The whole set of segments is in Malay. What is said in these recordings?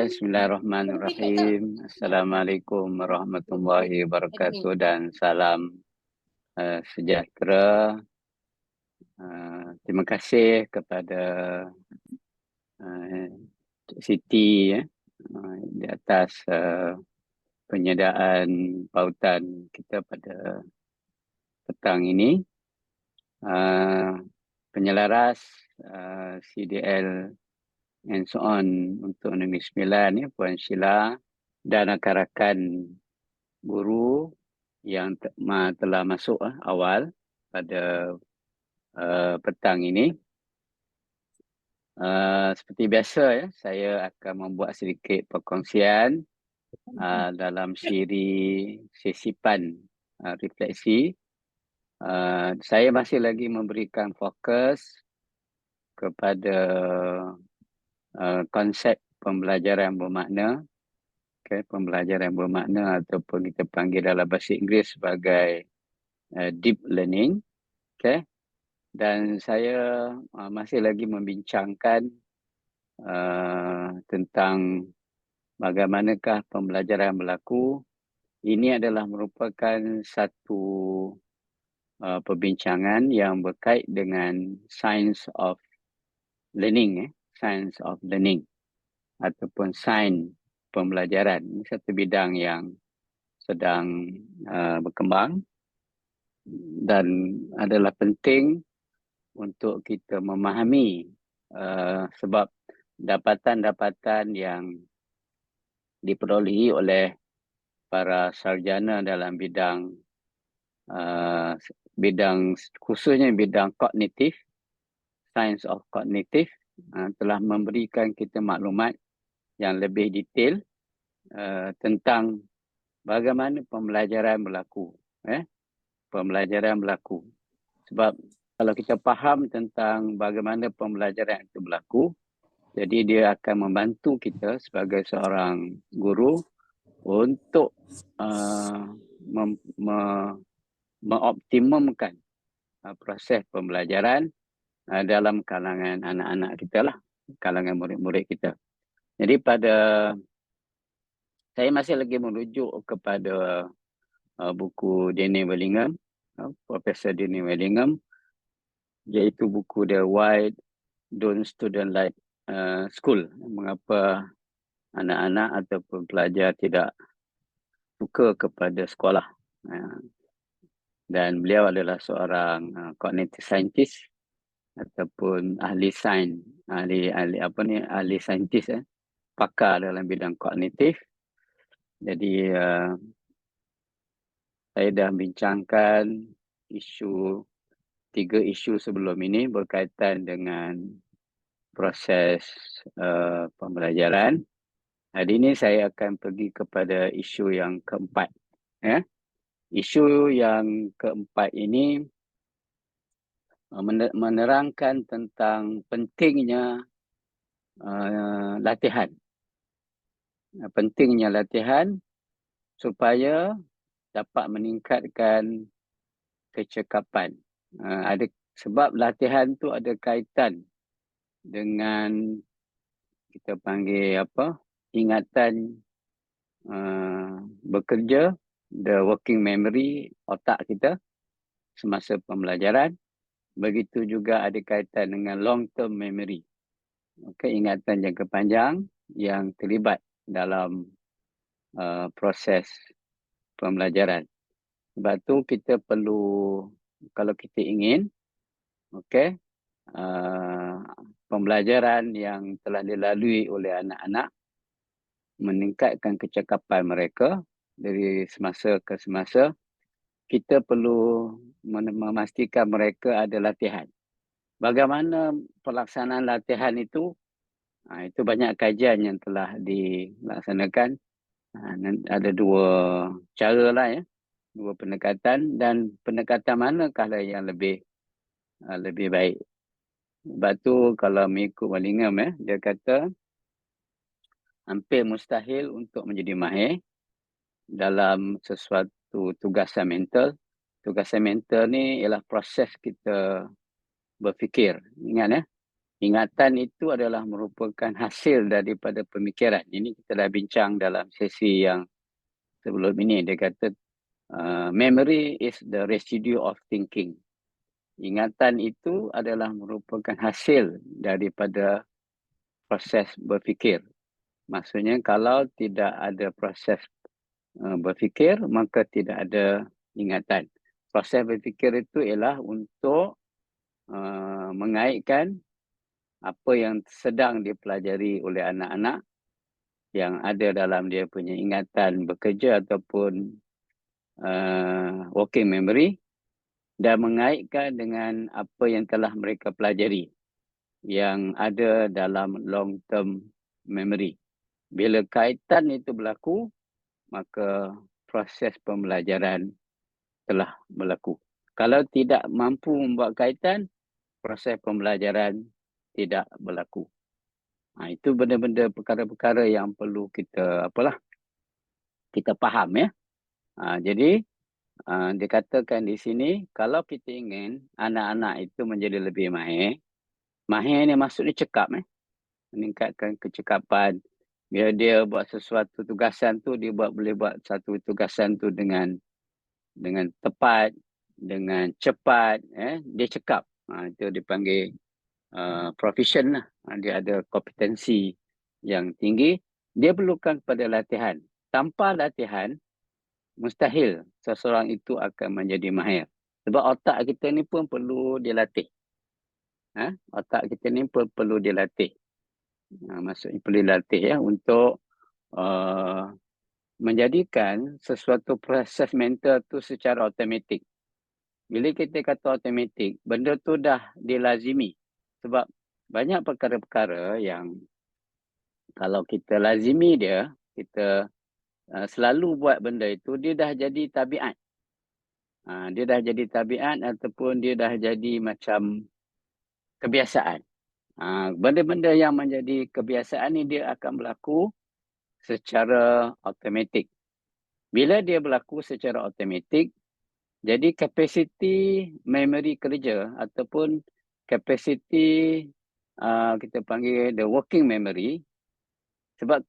Okay, bismillahirrahmanirrahim. Assalamualaikum warahmatullahi wabarakatuh dan salam sejahtera. Terima kasih kepada Siti di atas penyediaan pautan kita pada petang ini. Penyelaras CDL and so on untuk Negeri Sembilan ya, Puan Sheila dan rakan-rakan guru yang telah masuk awal pada petang ini. Seperti biasa ya, saya akan membuat sedikit perkongsian dalam sesi refleksi. Saya masih lagi memberikan fokus kepada konsep pembelajaran bermakna. Okay, pembelajaran bermakna ataupun kita panggil dalam bahasa Inggeris sebagai deep learning. Okay. Dan saya masih lagi membincangkan tentang bagaimanakah pembelajaran berlaku. Ini adalah merupakan satu perbincangan yang berkait dengan science of learning, science of learning ataupun sains pembelajaran. Ini satu bidang yang sedang berkembang dan adalah penting untuk kita memahami sebab dapatan-dapatan yang diperolehi oleh para sarjana dalam bidang khususnya bidang kognitif, science of kognitif, telah memberikan kita maklumat yang lebih detail tentang bagaimana pembelajaran berlaku. Pembelajaran berlaku. Sebab kalau kita faham tentang bagaimana pembelajaran itu berlaku, jadi dia akan membantu kita sebagai seorang guru untuk mengoptimumkan proses pembelajaran dalam kalangan anak-anak kita lah, kalangan murid-murid kita. Jadi saya masih lagi merujuk kepada buku Danny Willingham, Profesor Danny Willingham, iaitu buku The Why Don't Students Like School? Mengapa anak-anak ataupun pelajar tidak suka kepada sekolah. Dan beliau adalah seorang cognitive scientist ataupun ahli sains, ahli saintis, pakar dalam bidang kognitif. Jadi saya dah bincangkan tiga isu sebelum ini berkaitan dengan proses pembelajaran. Hari ini saya akan pergi kepada isu yang keempat. Isu yang keempat ini menerangkan tentang pentingnya latihan. Pentingnya latihan supaya dapat meningkatkan kecekapan. Sebab latihan tu ada kaitan dengan kita panggil ingatan bekerja, the working memory otak kita semasa pembelajaran. Begitu juga ada kaitan dengan long term memory, ingatan jangka panjang yang terlibat dalam proses pembelajaran. Sebab tu kita perlu, kalau kita ingin pembelajaran yang telah dilalui oleh anak-anak meningkatkan kecekapan mereka dari semasa ke semasa, kita perlu memastikan mereka ada latihan. Bagaimana pelaksanaan latihan itu? Itu banyak kajian yang telah dilaksanakan. Ada dua cara lah dua pendekatan, dan pendekatan manakah yang lebih baik. Sebab tu kalau mengikut Willingham dia kata hampir mustahil untuk menjadi mahir dalam sesuatu tugasan mental. Tugasan mental ni ialah proses kita berfikir. Ingat Ingatan itu adalah merupakan hasil daripada pemikiran. Ini kita dah bincang dalam sesi yang sebelum ini. Dia kata memory is the residue of thinking. Ingatan itu adalah merupakan hasil daripada proses berfikir. Maksudnya kalau tidak ada proses berfikir, maka tidak ada ingatan. Proses berfikir itu ialah untuk mengaitkan apa yang sedang dipelajari oleh anak-anak yang ada dalam dia punya ingatan bekerja ataupun working memory dan mengaitkan dengan apa yang telah mereka pelajari yang ada dalam long term memory. Bila kaitan itu berlaku, maka proses pembelajaran telah berlaku. Kalau tidak mampu membuat kaitan, proses pembelajaran tidak berlaku. Itu benda-benda perkara-perkara yang perlu kita kita faham ya. Jadi dikatakan di sini kalau kita ingin anak-anak itu menjadi lebih mahir. Mahir ni maksudnya cekap meningkatkan kecekapan. Bila dia buat sesuatu tugasan tu dia boleh buat satu tugasan tu dengan tepat, dengan cepat, dia cekap. Itu dipanggil proficient lah. Dia ada kompetensi yang tinggi. Dia perlukan pada latihan. Tanpa latihan, mustahil seseorang itu akan menjadi mahir. Sebab otak kita ni pun perlu dilatih. Otak kita ni pun perlu dilatih. Maksudnya perlu dilatih ya untuk menjadikan sesuatu proses mental tu secara automatik. Bila kita kata automatik, benda tu dah dilazimi. Sebab banyak perkara-perkara yang kalau kita lazimi dia, kita selalu buat benda itu, dia dah jadi tabiat. Dia dah jadi tabiat ataupun dia dah jadi macam kebiasaan. Benda-benda yang menjadi kebiasaan ni dia akan berlaku secara automatik. Bila dia berlaku secara automatik, jadi kapasiti memory kerja ataupun kapasiti kita panggil the working memory, sebab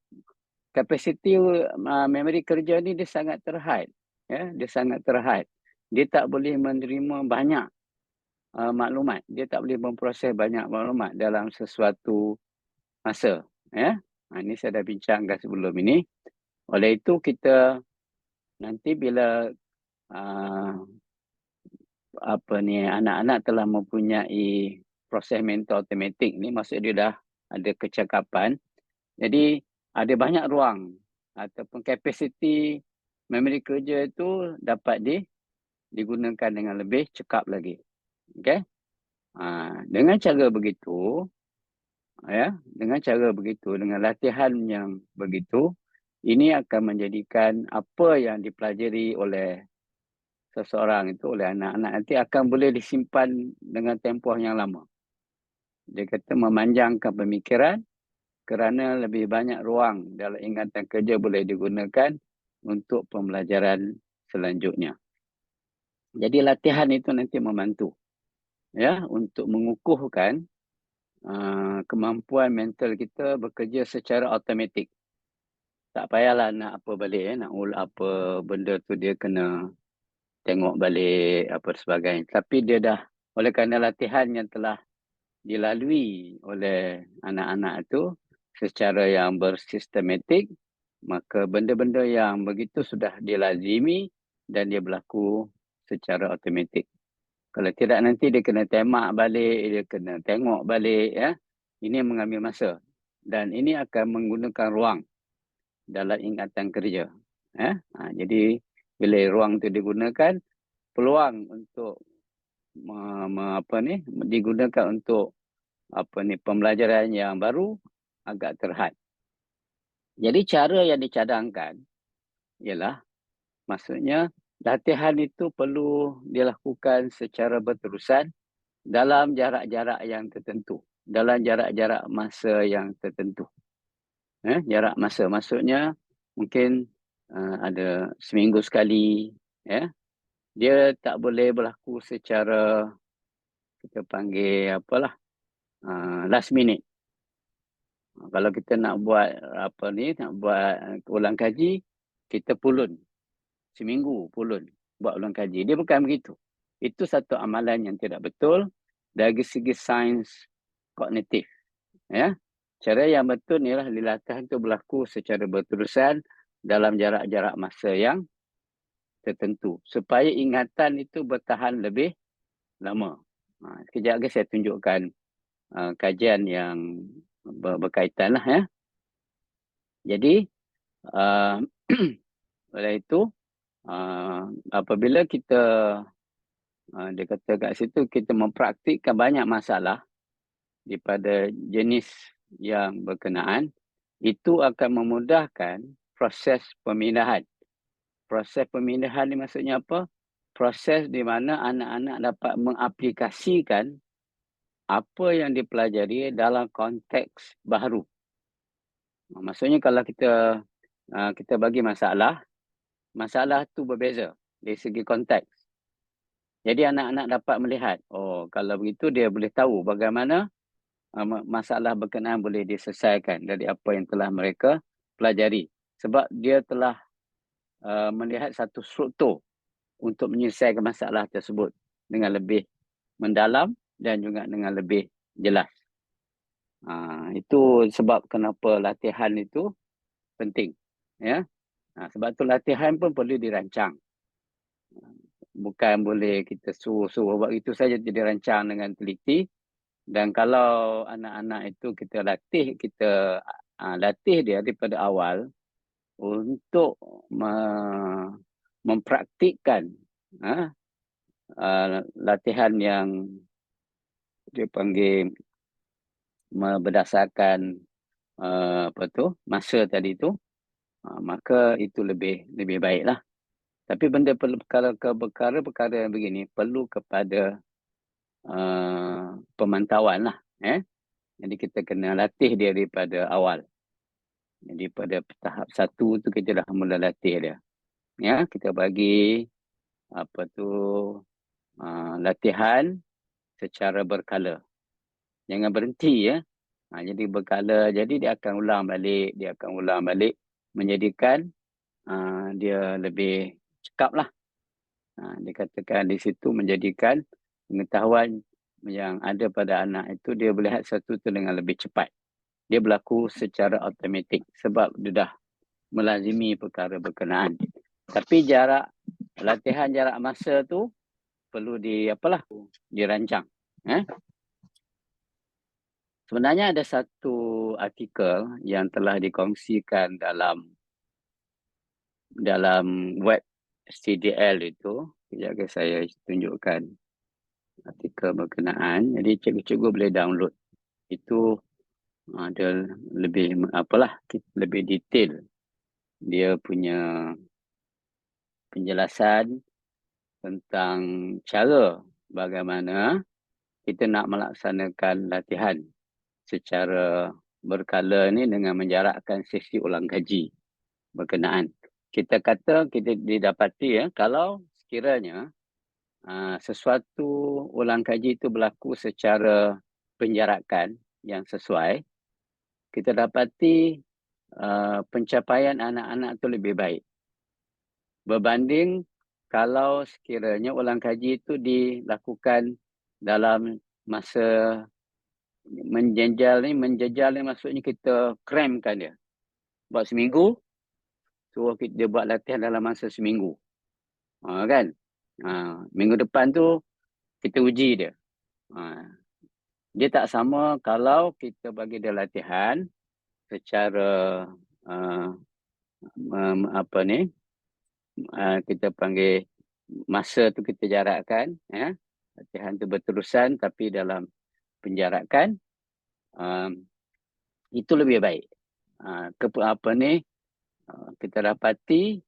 kapasiti memory kerja ni dia sangat terhad. Ya, dia sangat terhad. Dia tak boleh menerima banyak maklumat. Dia tak boleh memproses banyak maklumat dalam sesuatu masa. Ya, ini saya dah bincangkan sebelum ini. Oleh itu kita nanti bila anak-anak telah mempunyai proses mental automatik ni, maksud dia dah ada kecakapan. Jadi ada banyak ruang ataupun kapasiti memori kerja itu dapat digunakan dengan lebih cekap lagi. Okey. Dengan cara begitu, dengan latihan yang begitu, ini akan menjadikan apa yang dipelajari oleh seseorang itu, oleh anak-anak nanti akan boleh disimpan dengan tempoh yang lama. Dia kata memanjangkan pemikiran kerana lebih banyak ruang dalam ingatan kerja boleh digunakan untuk pembelajaran selanjutnya. Jadi latihan itu nanti membantu ya untuk mengukuhkan kemampuan mental kita bekerja secara automatik. Tak payahlah nak apa balik nak apa benda tu dia kena tengok balik apa sebagainya. Tapi dia dah oleh kerana latihan yang telah dilalui oleh anak-anak itu secara yang bersistematik, maka benda-benda yang begitu sudah dilazimi dan dia berlaku secara automatik. Kalau tidak nanti dia kena temak balik, dia kena tengok balik ya. Ini mengambil masa dan ini akan menggunakan ruang dalam ingatan kerja. Jadi bila ruang itu digunakan, peluang untuk digunakan untuk pembelajaran yang baru agak terhad. Jadi cara yang dicadangkan ialah maksudnya latihan itu perlu dilakukan secara berterusan dalam jarak-jarak yang tertentu, dalam jarak-jarak masa yang tertentu. Jarak masa maksudnya mungkin ada seminggu sekali, ya. Dia tak boleh berlaku secara kita panggil last minute. Kalau kita nak buat nak buat ulang kaji, kita pulun. Seminggu pulun buat ulang kaji. Dia bukan begitu. Itu satu amalan yang tidak betul dari segi sains kognitif. Ya. Cara yang betul ialah latihan itu berlaku secara berterusan dalam jarak-jarak masa yang tertentu. Supaya ingatan itu bertahan lebih lama. Sekejap lagi saya tunjukkan kajian yang berkaitan lah ya. Jadi oleh itu apabila kita dia kata kat situ kita mempraktikkan banyak masalah daripada jenis yang berkenaan, itu akan memudahkan proses pemindahan. Proses pemindahan ni maksudnya apa? Proses di mana anak-anak dapat mengaplikasikan apa yang dipelajari dalam konteks baru. Maksudnya kalau kita bagi masalah tu berbeza dari segi konteks. Jadi anak-anak dapat melihat, oh kalau begitu dia boleh tahu bagaimana masalah berkenaan boleh diselesaikan dari apa yang telah mereka pelajari. Sebab dia telah melihat satu struktur untuk menyelesaikan masalah tersebut dengan lebih mendalam dan juga dengan lebih jelas. Itu sebab kenapa latihan itu penting. Ya. Sebab tu latihan pun perlu dirancang. Bukan boleh kita suruh buat itu saja, tidak dirancang dengan teliti. Dan kalau anak-anak itu kita latih dia daripada awal untuk mempraktikkan latihan yang dia panggil berdasarkan masa tadi itu, maka itu lebih baiklah. Tapi perkara yang begini perlu kepada pemantauan lah. Jadi kita kena latih dia daripada awal. Jadi pada tahap 1 tu kita dah mula latih dia. Ya, kita bagi latihan secara berkala. Jangan berhenti ya. Jadi berkala, jadi dia akan ulang balik menjadikan dia lebih cekap lah. Dikatakan di situ menjadikan pengetahuan yang ada pada anak itu dia melihat satu itu dengan lebih cepat. Dia berlaku secara automatik sebab dia dah melazimi perkara berkenaan. Tapi latihan jarak masa tu perlu dirancang. Sebenarnya ada satu artikel yang telah dikongsikan dalam web CDL itu. Sekejap saya tunjukkan artikel berkenaan. Jadi cikgu-cikgu boleh download. Itu ada lebih detail. Dia punya penjelasan tentang cara bagaimana kita nak melaksanakan latihan secara berkala ni dengan menjarakkan sesi ulang kaji berkenaan. Kita kata kita didapati kalau sekiranya sesuatu ulang kaji itu berlaku secara penjarakan yang sesuai, kita dapati pencapaian anak-anak itu lebih baik. Berbanding kalau sekiranya ulang kaji itu dilakukan dalam masa menjejal ni maksudnya kita crampkan dia. Buat seminggu, suruh dia buat latihan dalam masa seminggu. Kan? Minggu depan tu kita uji dia. Dia tak sama kalau kita bagi dia latihan secara kita panggil masa tu kita jarakkan. Latihan tu berterusan tapi dalam penjarakan. Itu lebih baik. Kita dapati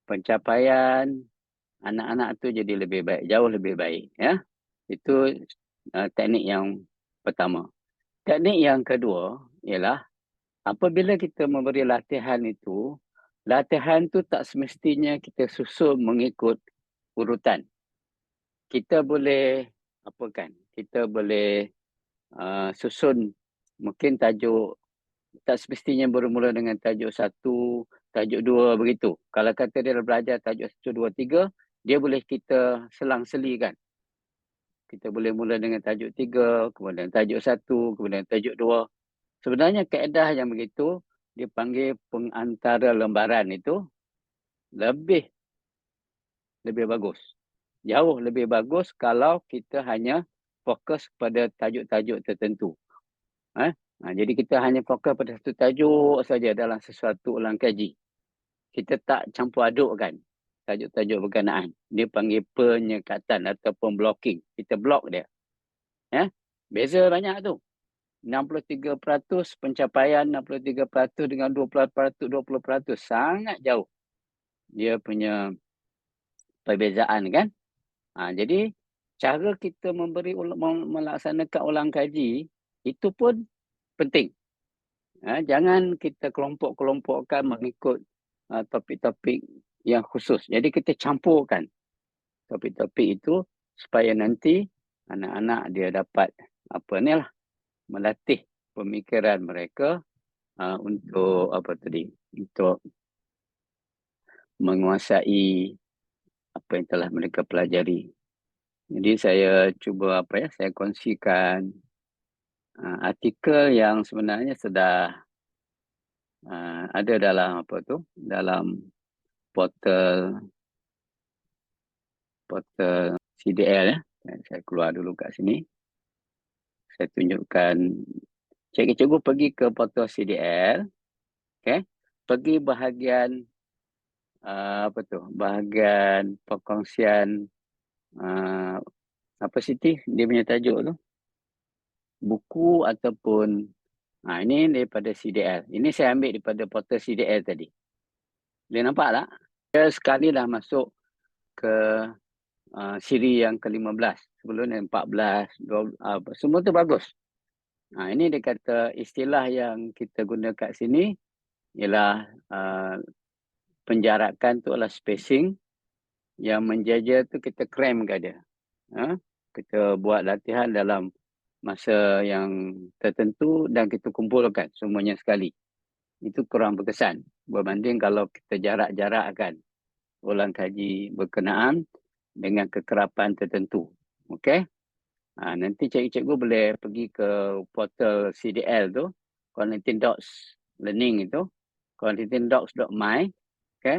pencapaian anak-anak tu jadi lebih baik, jauh lebih baik. Itu teknik yang pertama. Teknik yang kedua ialah apabila kita memberi latihan itu, latihan tu tak semestinya kita susun mengikut urutan. Kita boleh kita boleh susun mungkin tajuk, tak semestinya bermula dengan tajuk 1, tajuk 2 begitu. Kalau kata dia belajar tajuk 1, 2, 3, dia boleh kita selang-selikan. Kita boleh mula dengan tajuk 3, kemudian tajuk 1, kemudian tajuk 2. Sebenarnya kaedah yang begitu dipanggil pengantara lembaran itu lebih bagus. Jauh lebih bagus kalau kita hanya fokus pada tajuk-tajuk tertentu. Jadi kita hanya fokus pada satu tajuk saja dalam sesuatu ulang kaji. Kita tak campur adukkan tajuk-tajuk berkenaan. Dia panggil penyekatan ataupun blocking. Kita block dia. Beza banyak tu. 63% pencapaian 63% dengan 20%, 20% sangat jauh. Dia punya perbezaan kan. Jadi cara kita melaksanakan ulang kaji itu pun penting. Jangan kita kelompok-kelompokkan mengikut topik-topik yang khusus. Jadi kita campurkan topik-topik itu supaya nanti anak-anak dia dapat melatih pemikiran mereka untuk untuk menguasai apa yang telah mereka pelajari. Jadi saya cuba saya kongsikan artikel yang sebenarnya sudah ada dalam dalam portal CDL ya. Saya keluar dulu kat sini. Saya tunjukkan, cikgu pergi ke portal CDL, pergi bahagian bahagian perkongsian apa Siti dia punya tajuk tu, buku ataupun ini daripada CDL. Ini saya ambil daripada portal CDL tadi. Boleh nampak tak? Saya sekali dah masuk ke siri yang ke-15. Sebelum ni 14, 12, semua tu bagus. Ini dia kata istilah yang kita guna kat sini ialah penjarakan tu adalah spacing, yang menjaja tu kita cram ke dia. Kita buat latihan dalam masa yang tertentu dan kita kumpulkan semuanya sekali. Itu kurang berkesan berbanding kalau kita jarak-jarakkan ulang kaji berkenaan dengan kekerapan tertentu. Okey? Nanti cikgu boleh pergi ke portal CDL tu, Cognitive Docs Learning itu, cognitivedocs.my. Okey?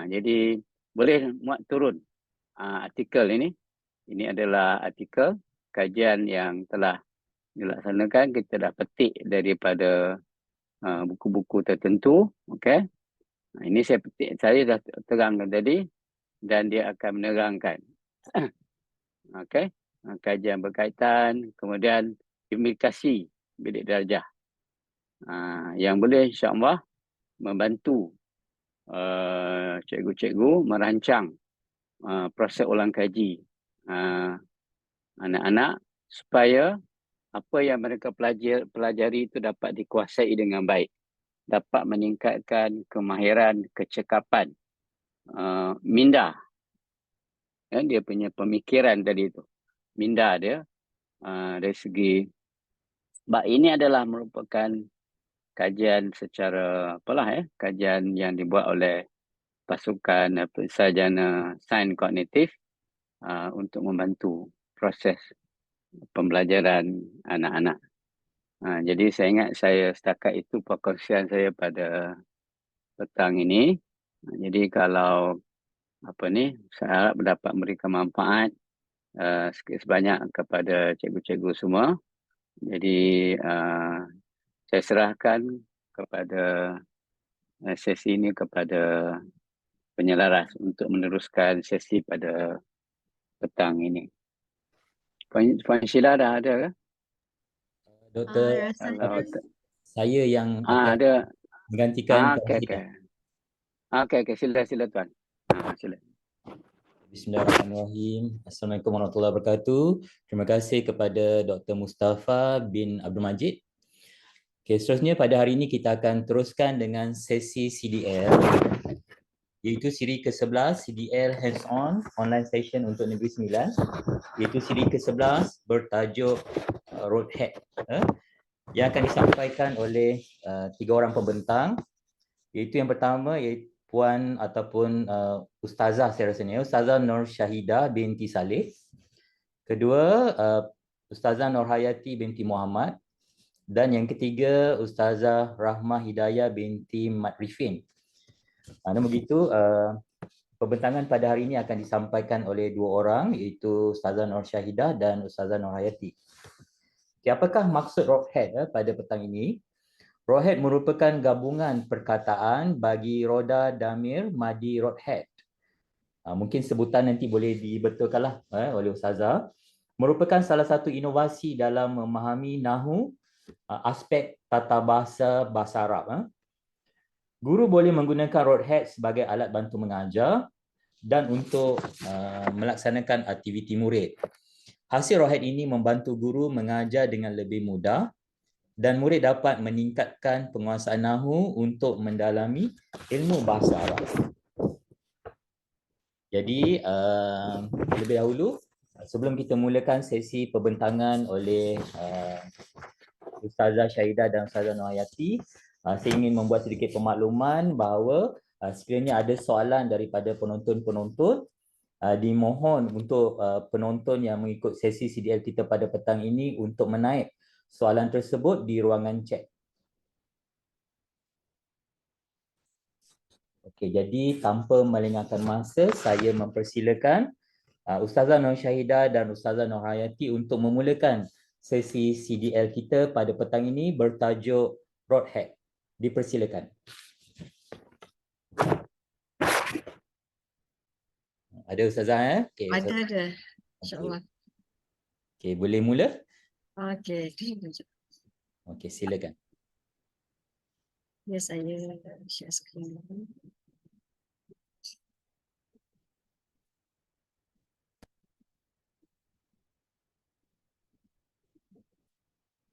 Jadi boleh muat turun artikel ini. Ini adalah artikel kajian yang telah dilaksanakan. Kita dah petik daripada buku-buku tertentu. Okey? Ini saya dah terangkan tadi dan dia akan menerangkan. Okey? Kajian berkaitan, kemudian implikasi bidik darjah. Yang boleh insya-Allah membantu cikgu-cikgu merancang proses ulang kaji anak-anak supaya apa yang mereka pelajari itu dapat dikuasai dengan baik, dapat meningkatkan kemahiran, kecekapan minda. Dia punya pemikiran tadi itu, minda dia dari segi sebab ini adalah merupakan kajian secara kajian yang dibuat oleh pasukan sarjana sains kognitif untuk membantu proses pembelajaran anak-anak. Jadi saya ingat setakat itu perkongsian saya pada petang ini. Jadi kalau saya harap dapat memberikan manfaat sikit sebanyak kepada cikgu-cikgu semua. Jadi saya serahkan kepada sesi ini kepada penyelaras untuk meneruskan sesi pada petang ini. Puan Sheila dah ada ke? Doktor, saya yang akan ada menggantikan Puan Sheila. Okey, sila tuan. Sila. Bismillahirrahmanirrahim. Assalamualaikum warahmatullahi wabarakatuh. Terima kasih kepada Dr. Mustafa bin Abdul Majid. Seterusnya pada hari ini kita akan teruskan dengan sesi CDL. iaitu siri ke-11 CDL Hands-on Online Session untuk Negeri Sembilan, iaitu siri ke-11 bertajuk Roadhead, yang akan disampaikan oleh 3 orang pembentang, iaitu yang pertama iaitu Puan ataupun Ustazah saya rasanya, Ustazah Nur Syahidah binti Saleh. Kedua, Ustazah Nur Hayati binti Muhammad. Dan yang ketiga, Ustazah Rahmah Hidayah binti Mat Rifin. Namun begitu, pembentangan pada hari ini akan disampaikan oleh 2 orang, iaitu Ustazah Nur Syahidah dan Ustazah Nur Hayati. Okay, apakah maksud Roadhead pada petang ini? Roadhead merupakan gabungan perkataan bagi roda damir madi Roadhead. Mungkin sebutan nanti boleh dibetulkanlah oleh Ustazah. Merupakan salah satu inovasi dalam memahami nahu aspek tata bahasa Arab. Guru boleh menggunakan Roadhead sebagai alat bantu mengajar dan untuk melaksanakan aktiviti murid. Hasil Roadhead ini membantu guru mengajar dengan lebih mudah dan murid dapat meningkatkan penguasaan nahu untuk mendalami ilmu bahasa Arab. Jadi lebih dahulu sebelum kita mulakan sesi pembentangan oleh Ustazah Syahidah dan Ustazah Nur Hayati, saya ingin membuat sedikit pemakluman bahawa sekiranya ada soalan daripada penonton-penonton, dimohon untuk penonton yang mengikut sesi CDL kita pada petang ini untuk menaip soalan tersebut di ruangan chat. Okey, jadi tanpa melengahkan masa, saya mempersilakan Ustazah Nur Syahidah dan Ustazah Nur Hayati untuk memulakan sesi CDL kita pada petang ini bertajuk Roadhead. Dipersilakan. Ada Ustazah? Okay, ada. InsyaAllah. Okay, boleh mula? Okey. Okey, silakan. Ya, saya share screen.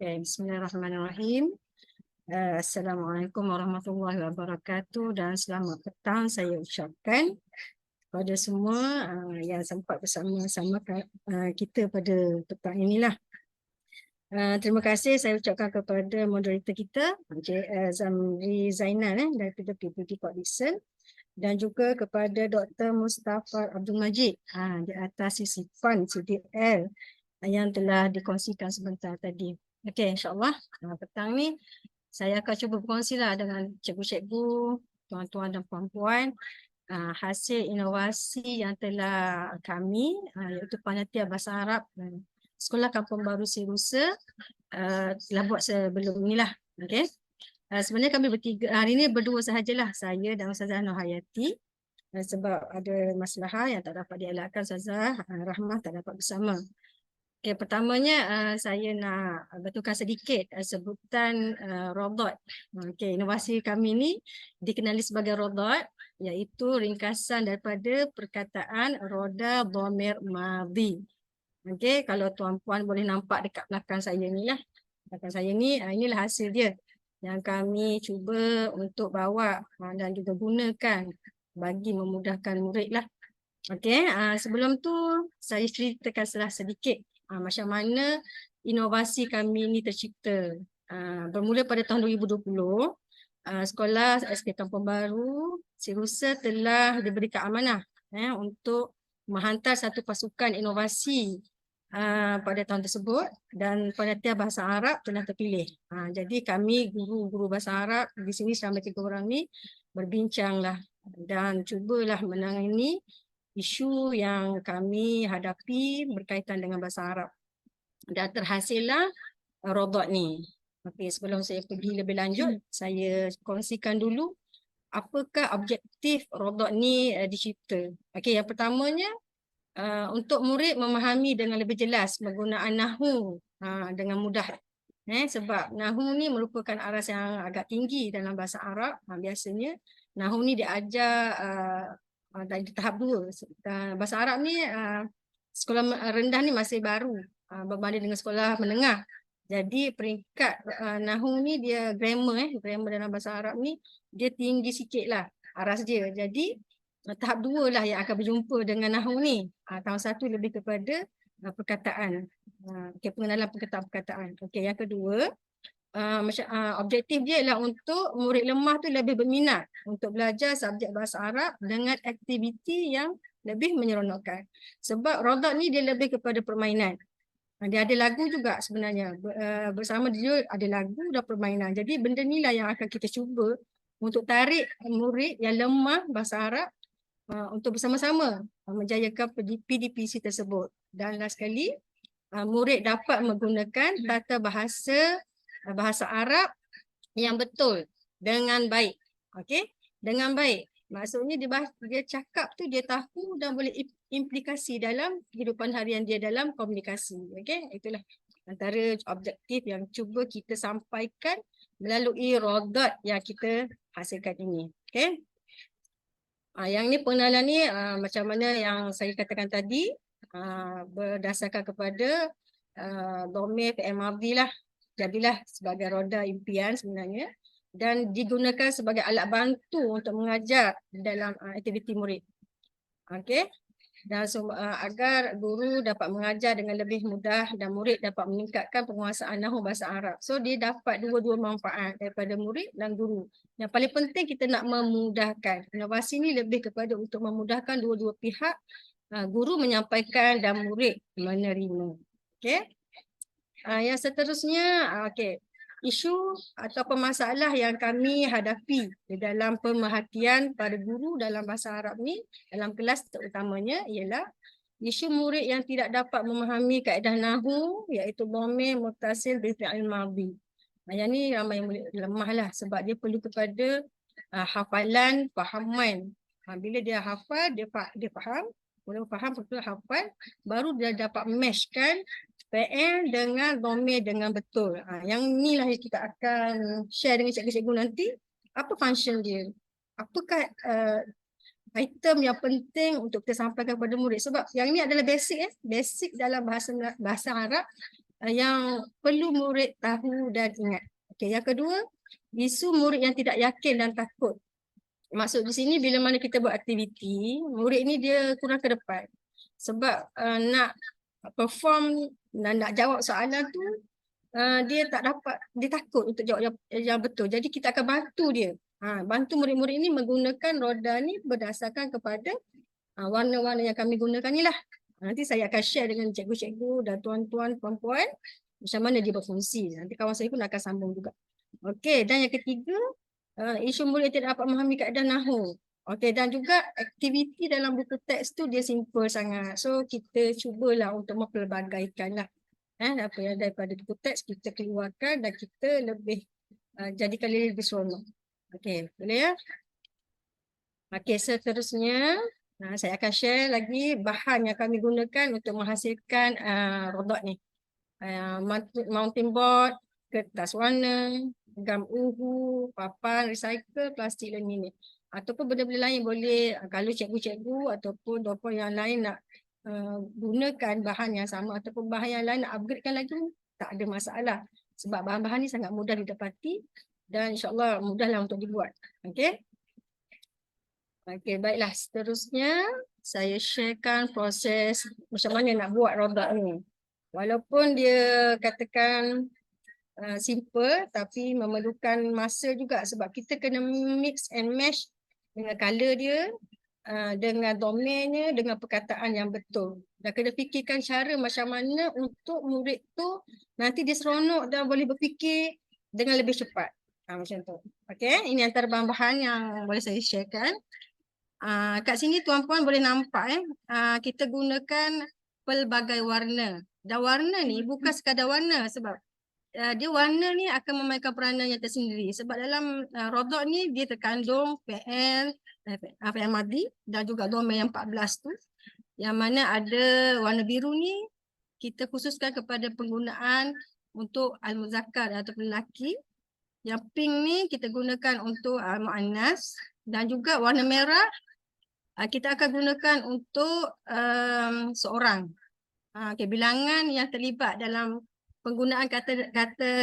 Okay, bismillahirrahmanirrahim. Assalamualaikum warahmatullahi wabarakatuh dan selamat petang saya ucapkan kepada semua yang sempat bersama-sama kita pada petang inilah. Terima kasih saya ucapkan kepada moderator kita Encik Zamri Zainal daripada PPP Coalition dan juga kepada Dr. Mustafa Abdul Majid di atas sisipan CDL yang telah dikongsikan sebentar tadi. Okey, insyaAllah petang ni saya akan cuba berkongsilah dengan cikgu-cikgu, tuan-tuan dan puan-puan hasil inovasi yang telah kami iaitu Panitia Bahasa Arab Sekolah Kampung Baru Sirusa telah buat sebelum inilah. Okay. Sebenarnya kami bertiga hari ini berdua sahajalah, saya dan Ustazah Nur Hayati, sebab ada masalah yang tak dapat dielakkan, Ustazah Rahmah tak dapat bersama. Okay, pertamanya saya nak betulkan sedikit sebutan Rodot. Okay, inovasi kami ni dikenali sebagai Rodot, iaitu ringkasan daripada perkataan roda dhamir madhi. Okey, kalau tuan-puan boleh nampak dekat belakang saya ni lah. Belakang saya ni, inilah hasil dia yang kami cuba untuk bawa dan juga gunakan bagi memudahkan murid lah. Okey, sebelum tu saya ceritakan sedikit macam mana inovasi kami ni tercipta. Bermula pada tahun 2020, Sekolah SK Kampung Baru Sirusa telah diberikan amanah untuk menghantar satu pasukan inovasi pada tahun tersebut dan Panitia Bahasa Arab telah terpilih. Jadi kami guru-guru Bahasa Arab di sini selama 3 orang ni berbincanglah dan cubalah menangani isu yang kami hadapi berkaitan dengan Bahasa Arab. Dan terhasillah Rodot ni. Okey, sebelum saya pergi lebih lanjut, saya kongsikan dulu apakah objektif Rodot ni dicipta. Okey, yang pertamanya untuk murid memahami dengan lebih jelas penggunaan nahu dengan mudah. Sebab nahu ni merupakan aras yang agak tinggi dalam bahasa Arab. Biasanya nahu ni diajar di tahap 2. Bahasa Arab ni sekolah rendah ni masih baru berbanding dengan sekolah menengah. Jadi peringkat nahu ni dia grammar dalam bahasa Arab ni dia tinggi sikit lah aras dia. Jadi tahap 2 lah yang akan berjumpa dengan nahu ni. Tahap 1 lebih kepada perkataan. Okey, pengenalan perkataan-perkataan. Okey, yang kedua, objektif dia ialah untuk murid lemah tu lebih berminat untuk belajar subjek bahasa Arab dengan aktiviti yang lebih menyeronokkan. Sebab Rodat ni dia lebih kepada permainan. Dia ada lagu juga sebenarnya. Bersama dia ada lagu dan permainan. Jadi benda ni lah yang akan kita cuba untuk tarik murid yang lemah bahasa Arab untuk bersama-sama menjayakan PDPC tersebut. Dan last sekali, murid dapat menggunakan tata bahasa Arab yang betul dengan baik. Okey, dengan baik. Maksudnya dia cakap tu dia tahu dan boleh implikasi dalam kehidupan harian dia dalam komunikasi. Okey, itulah antara objektif yang cuba kita sampaikan melalui Rodat yang kita hasilkan ini. Okey. Yang ni pengenalan ni macam mana yang saya katakan tadi, berdasarkan kepada domain PMRD lah. Jadilah sebagai roda impian sebenarnya dan digunakan sebagai alat bantu untuk mengajar dalam aktiviti murid. Okey. Dan agar guru dapat mengajar dengan lebih mudah dan murid dapat meningkatkan penguasaan nahu bahasa Arab. So dia dapat dua-dua manfaat daripada murid dan guru. Yang paling penting kita nak memudahkan. Inovasi ni lebih kepada untuk memudahkan dua-dua pihak, guru menyampaikan dan murid menerima. Okey. Yang seterusnya, isu atau masalah yang kami hadapi di dalam pemerhatian pada guru dalam bahasa Arab ni, dalam kelas terutamanya ialah isu murid yang tidak dapat memahami kaedah nahu iaitu dhamir, muttasil, bil fi'il madhi. Yang ni ramai murid lemah lah sebab dia perlu kepada hafalan, fahaman. Bila dia hafal, dia faham, mula faham, betul hafal, baru dia dapat meshkan PL dengan dhamir dengan betul. Yang ni lah yang kita akan share dengan cikgu-cikgu nanti. Apa function dia? Apakah item yang penting untuk kita sampaikan kepada murid? Sebab yang ni adalah basic, basic dalam bahasa Arab yang perlu murid tahu dan ingat. Okey, yang kedua, isu murid yang tidak yakin dan takut. Maksud di sini bila mana kita buat aktiviti, murid ni dia kurang ke depan. Sebab nak perform dan nak jawab soalan tu, dia tak dapat, dia takut untuk jawab yang betul. Jadi kita akan bantu dia. Bantu murid-murid ni menggunakan roda ni berdasarkan kepada warna-warna yang kami gunakan ni lah. Nanti saya akan share dengan cikgu-cikgu dan tuan-tuan, puan-puan macam mana dia berfungsi. Nanti kawan saya pun akan sambung juga. Okey, dan yang ketiga, isu murid tidak dapat memahami kaedah nahu. Okey, dan juga aktiviti dalam buku teks tu dia simple sangat. So kita cubalah untuk mempelbagaikan lah. Apa yang daripada buku teks kita keluarkan dan kita lebih jadikan lebih seronok. Okey, boleh ya? Okey, seterusnya saya akan share lagi bahan yang kami gunakan untuk menghasilkan robot ni. Mountain board, kertas warna, gam uhu, papan, recycle, plastik laminate. Ataupun benda-benda lain boleh, kalau cikgu-cikgu ataupun doktor yang lain nak gunakan bahan yang sama ataupun bahan yang lain nak upgradekan lagi, tak ada masalah. Sebab bahan-bahan ni sangat mudah didapati dan insyaAllah mudahlah untuk dibuat. Okey. Okey, baiklah. Seterusnya, saya sharekan proses macam mana nak buat robot ni. Walaupun dia katakan simple tapi memerlukan masa juga sebab kita kena mix and match dengan color dia, dengan domainnya, dengan perkataan yang betul. Dan kena fikirkan cara macam mana untuk murid tu nanti dia seronok dan boleh berfikir dengan lebih cepat. Macam tu. Okay, ini antara bahan-bahan yang boleh saya sharekan. Kat sini tuan-puan boleh nampak kita gunakan pelbagai warna. Dan warna ni bukan sekadar warna sebab dia warna ni akan memainkan peranan yang tersendiri. Sebab dalam robot ni dia terkandung PL, PMRD dan juga domain yang 14 tu. Yang mana ada warna biru ni kita khususkan kepada penggunaan untuk al-muzakkar atau lelaki. Yang pink ni kita gunakan untuk muannas dan juga warna merah kita akan gunakan untuk seorang. Bilangan yang terlibat dalam penggunaan kata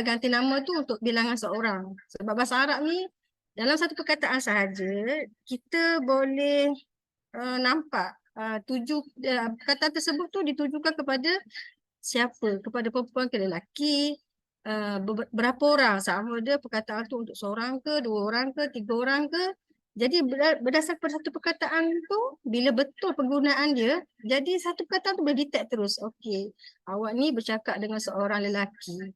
ganti nama tu untuk bilangan seorang. Sebab bahasa Arab ni dalam satu perkataan sahaja kita boleh nampak perkataan tersebut tu ditujukan kepada siapa, kepada perempuan ke lelaki, berapa orang, sama ada perkataan tu untuk seorang ke, 2 orang ke, 3 orang ke. Jadi berdasarkan satu perkataan tu, bila betul penggunaan dia, jadi satu perkataan tu boleh detect terus. Okey, awak ni bercakap dengan seorang lelaki.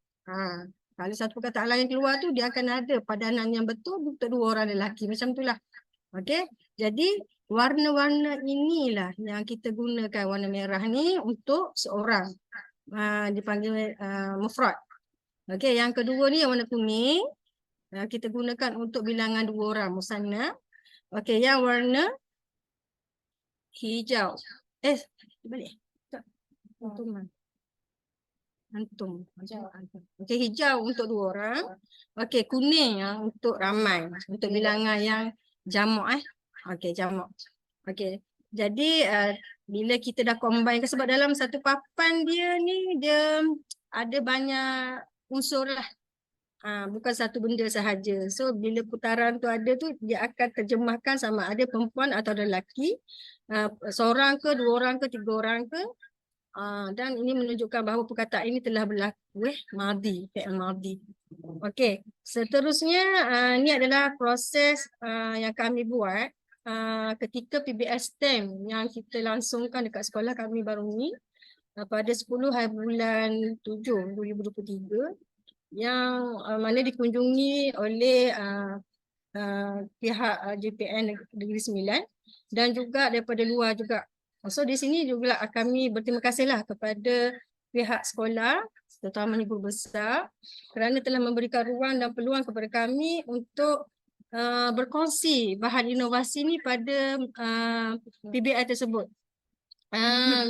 Kalau satu perkataan lain keluar tu, dia akan ada padanan yang betul untuk 2 orang lelaki. Macam itulah. Okey, jadi warna-warna inilah yang kita gunakan, warna merah ni untuk seorang. Dipanggil mufrad. Okey, yang kedua ni yang warna kuning. Kita gunakan untuk bilangan 2 orang, musanna. Okey, yang warna hijau. Balik. Antum. Okey, hijau untuk 2 orang. Okey, kuning untuk ramai. Untuk bilangan yang jamak. Okey, jamak. Okey. Jadi bila kita dah combine, sebab dalam satu papan dia ni, dia ada banyak unsur lah. Bukan satu benda sahaja. So bila putaran tu ada tu, dia akan terjemahkan sama ada perempuan atau lelaki, seorang ke, 2 orang ke, 3 orang ke. Dan ini menunjukkan bahawa perkataan ini telah berlaku, madhi, fi'il madhi. Okey, seterusnya ini adalah proses yang kami buat ketika PBS STEM yang kita langsungkan dekat sekolah kami baru ni pada 10 hari bulan 7 2023, yang mana dikunjungi oleh pihak JPN Negeri Sembilan dan juga daripada luar juga. So di sini juga kami berterima kasihlah kepada pihak sekolah, terutamanya guru besar, kerana telah memberikan ruang dan peluang kepada kami untuk berkongsi bahan inovasi ni pada PBI tersebut.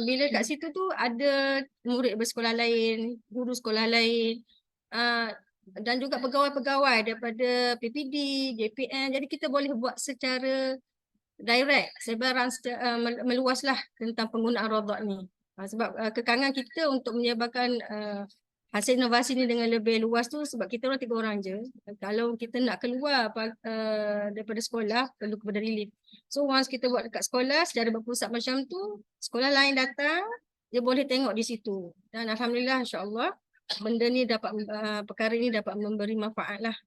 Bila kat situ tu ada murid bersekolah lain, guru sekolah lain, dan juga pegawai-pegawai daripada PPD, JPN. Jadi kita boleh buat secara direct, sebaran meluaslah tentang penggunaan Rodoc ni. Sebab kekangan kita untuk menyebarkan hasil inovasi ni dengan lebih luas tu sebab kita orang 3 orang je. Kalau kita nak keluar daripada sekolah, perlu kepada relief. So once kita buat dekat sekolah secara berpusat macam tu, sekolah lain datang, dia boleh tengok di situ. Dan alhamdulillah, insya-Allah benda ni dapat perkara ini dapat memberi manfaat lah.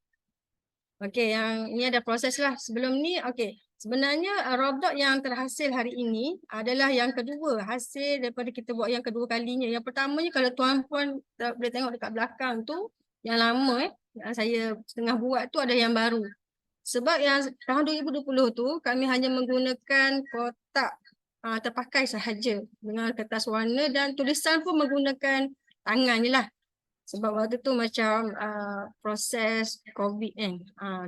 Okey, yang ini ada proses lah. Sebelum ni, okey, sebenarnya Rodoc yang terhasil hari ini adalah yang kedua, hasil daripada kita buat yang kedua kalinya. Yang pertamanya kalau tuan-puan boleh tengok dekat belakang tu, yang lama yang saya tengah buat tu ada yang baru. Sebab yang tahun 2020 tu kami hanya menggunakan kotak terpakai sahaja dengan kertas warna dan tulisan pun menggunakan tangan je lah. Sebab waktu tu macam proses COVID kan,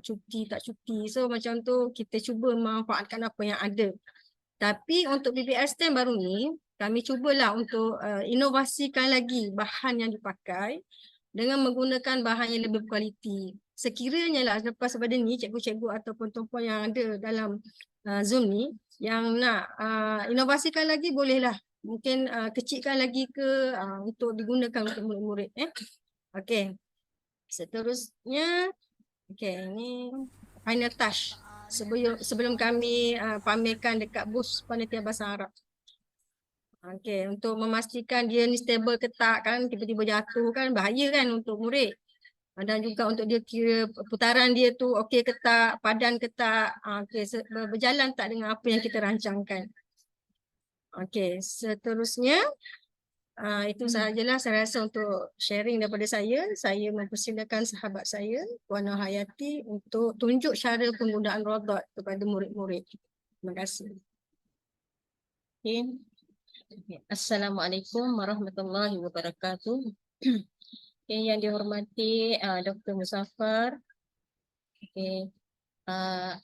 cuti tak cuti. So macam tu kita cuba memanfaatkan apa yang ada. Tapi untuk PBS STEM baru ni, kami cubalah untuk inovasikan lagi bahan yang dipakai dengan menggunakan bahan yang lebih berkualiti. Sekiranya lah lepas pada ni cikgu-cikgu ataupun tuan-puan yang ada dalam Zoom ni yang nak inovasikan lagi, bolehlah. Mungkin kecilkan lagi ke untuk digunakan untuk murid-murid. Okey. Seterusnya, okey, ini final touch sebelum kami pamerkan dekat booth panitia bahasa Arab. Okey, untuk memastikan dia ni stable ke tak kan, tiba-tiba jatuh kan bahaya kan untuk murid. Dan juga untuk dia kira putaran dia tu okey ke tak, padan ke tak, berjalan tak dengan apa yang kita rancangkan. Okey, seterusnya itu sahajalah saya rasa untuk sharing daripada saya. Saya mempersilakan sahabat saya, Puan Hayati, untuk tunjuk cara penggunaan Rodoc kepada murid-murid. Terima kasih. Okay. Assalamualaikum warahmatullahi wabarakatuh. Yang dihormati Dr. Muzaffar,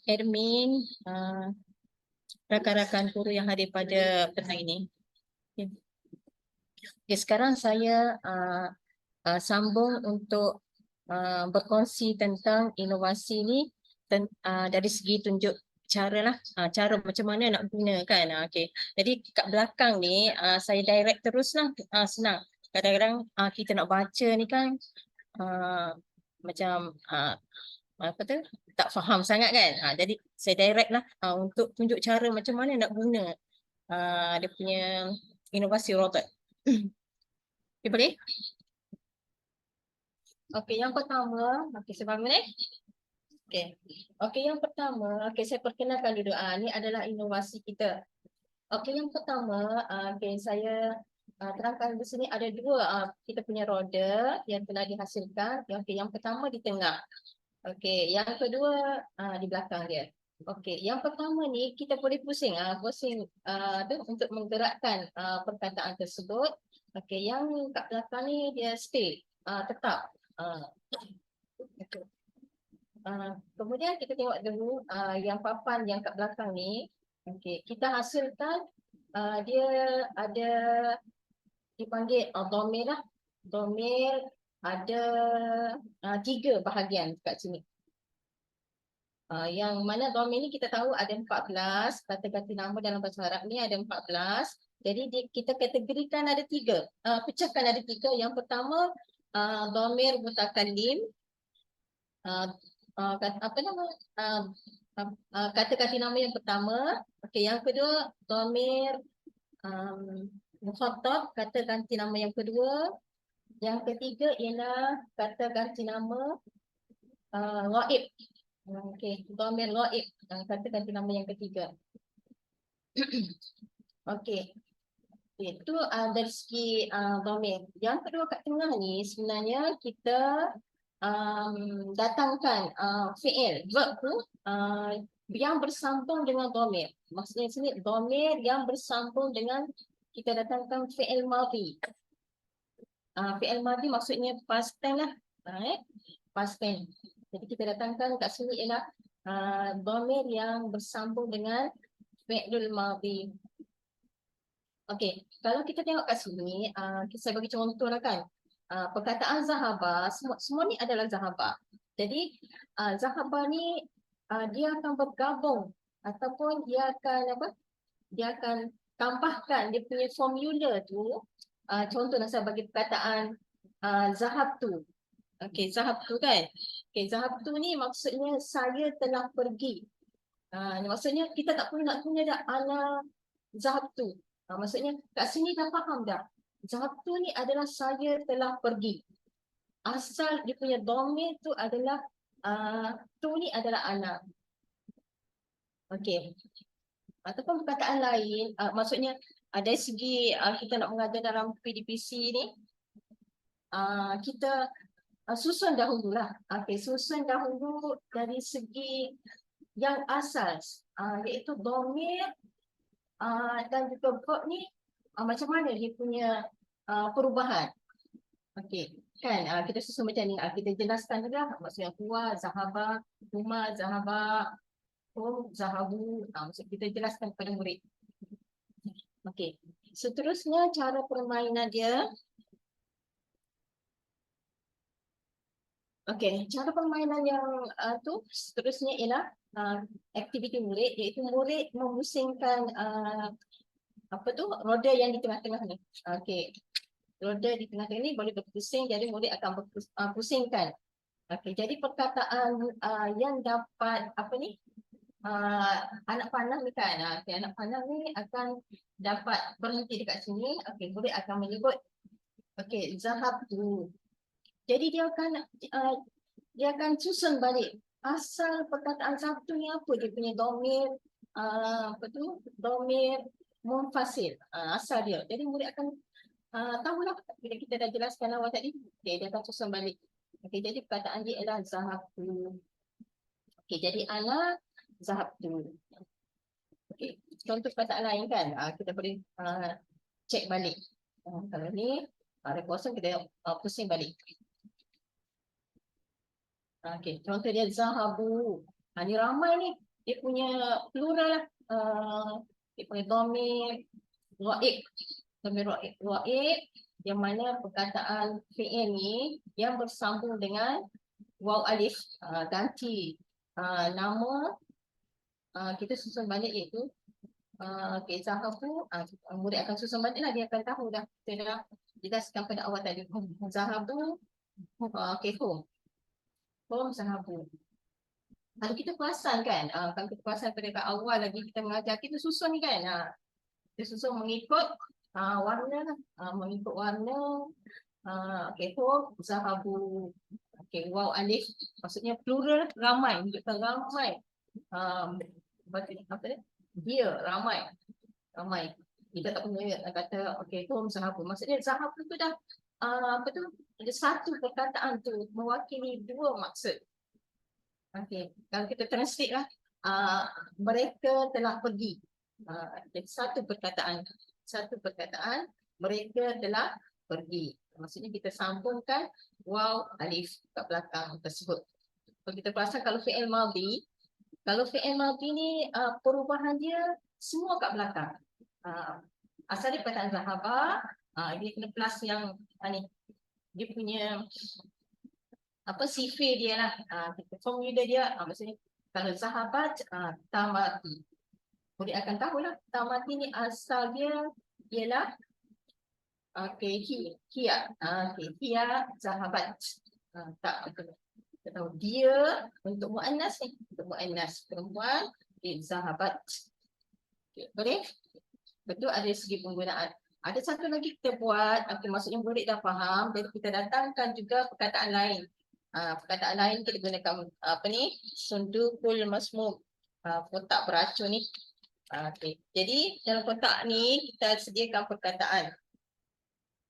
admin, rakan-rakan guru yang hadir pada petang ini. Sekarang saya sambung untuk berkongsi tentang inovasi ni dari segi tunjuk cara lah, cara macam mana nak guna kan. Jadi kat belakang ni saya direct terus lah, senang. Kadang-kadang kita nak baca ni kan macam apa tu, tak faham sangat kan. Jadi saya direct lah untuk tunjuk cara macam mana nak guna dia punya inovasi robot. Okay, boleh? Okey, yang pertama, okey saya bangun Okey. Okey, yang pertama, okey saya perkenalkan dulu. Ni adalah inovasi kita. Okey, yang pertama, okey saya terangkan di sini ada dua kita punya roda yang telah dihasilkan. Okey, yang pertama di tengah. Okey, yang kedua di belakang dia. Okey, yang pertama ni kita boleh pusing tu untuk menggerakkan perkataan tersebut. Okey, yang kat belakang ni dia stay, tetap. Okay. Kemudian kita tengok dulu yang papan yang kat belakang ni. Okey, kita hasilkan dia ada dipanggil domir lah. Domir ada 3 bahagian kat sini. Yang mana domir ni kita tahu ada 14, kata ganti nama dalam bahasa Arab ni ada 14. Jadi kita kategorikan ada 3, pecahkan ada 3. Yang pertama domir mutakallim, apa nama kata ganti nama yang pertama. Okey, yang kedua domir mukhatab, kata ganti nama yang kedua. Yang ketiga ialah kata ganti nama ghaib. Okey, domir ghaib, kata ganti nama yang ketiga. Okey. Itu dari segi domir. Yang kedua kat tengah ni sebenarnya kita datangkan fi'il, verb tu yang bersambung dengan domir. Maksudnya sini domir yang bersambung dengan, kita datangkan fi'il madhi. Fi'il madhi maksudnya past tense lah. Past tense. Jadi kita datangkan kat sini ialah domir yang bersambung dengan fi'il madhi. Okey, kalau kita tengok kat sini, saya bagi contoh lah kan. Perkataan zahaba, semua ni adalah zahaba. Jadi zahaba ni dia akan bergabung ataupun dia akan apa? Dia akan tambahkan dia punya formula tu. Contohlah saya bagi perkataan zahab tu. Okey, zahab tu kan. Okey, zahab tu ni maksudnya saya telah pergi. Maksudnya kita tak perlu nak guna dah ana zahab tu. Maksudnya kat sini dah faham dah. Zahab tu ni adalah saya telah pergi. Asal dia punya domir tu adalah tu ni adalah ana. Okey. Ataupun perkataan lain, maksudnya dari segi kita nak mengajar dalam PDPC ni, kita susun dahululah. Okey, susun dahulu dari segi yang asal, iaitu domir dan juga verb ni macam mana dia punya perubahan. Okey, kan kita susun macam ni. Kita jelaskan juga maksudnya huwa, zahaba, huma, zahaba, hum, zahabu. Maksud kita jelaskan kepada murid. Okey, seterusnya cara permainan dia. Okey, cara permainan yang tu seterusnya ialah aktiviti murid, iaitu murid memusingkan apa tu, roda yang di tengah-tengah ni. Okey, roda di tengah-tengah ni boleh berpusing, jadi murid akan pusingkan. Okey, jadi perkataan yang dapat apa ni, anak panah ni kan, okay, anak panah ni akan dapat berhenti dekat sini. Okey, murid akan menyebut okey, zahab tu. Jadi dia akan susun balik asal perkataan zahab tu ni apa dia punya domir, apa tu, domir munfasil, asal dia. Jadi murid akan tahulah bila kita dah jelaskan awal tadi. Okey, dia akan susun balik. Okey, jadi perkataan dia adalah zahab tu. Okey, jadi ana zahab tu. Okey, contoh perkataan lain kan, kita boleh cek balik. Kalau ni ada kosong, kita pusing balik. Okey, contoh dia zahabu. Ni ramai ni. Dia punya plural lah. Dia punya domir ghaib. Domir ghaib yang mana perkataan fi'il ni yang bersambung dengan waw alif, ganti nama, kita susun balik iaitu okey, zahabu. Murid akan susun balik lah, dia akan tahu dah. Kita dah jelaskan pada awal tadi. Zahabu, okey, hum zahabu. Kalau kita perasan kan, kalau kita perasan pada awal lagi kita mengajar, kita susun ni kan. Kita susun mengikut warna, mengikut warna. Okay, home, zahabu. Okay, waw, alif. Maksudnya plural, ramai. Menunjukkan ramai. Apa dia? Dia, ramai. Ramai. Kita tak punya kata, okay, home, zahabu. Maksudnya zahabu tu dah, apa tu? Ada satu perkataan tu mewakili dua maksud. Okay, kalau kita translate lah, mereka telah pergi. Satu perkataan, mereka telah pergi. Maksudnya kita sambungkan waw alif kat belakang tersebut. Kalau kita perasan kalau fi'il madhi, ni perubahan dia semua kat belakang. Asal dia perkataan zahaba, dia kena plus yang ni, dia punya sifir dia lah, formula dia, maksudnya kalau zahabat, tamati. Murid akan tahulah tamati ni asal dia ialah hiya, zahabat. Tak, kita tahu dia untuk muannas ni, untuk muannas perempuan, zahabat. Boleh? Betul, ada segi penggunaan. Ada satu lagi kita buat, maksudnya murid dah faham, jadi kita datangkan juga perkataan lain. Perkataan lain kita gunakan sundukul masmum, kotak beracun ni. Jadi dalam kotak ni kita sediakan perkataan.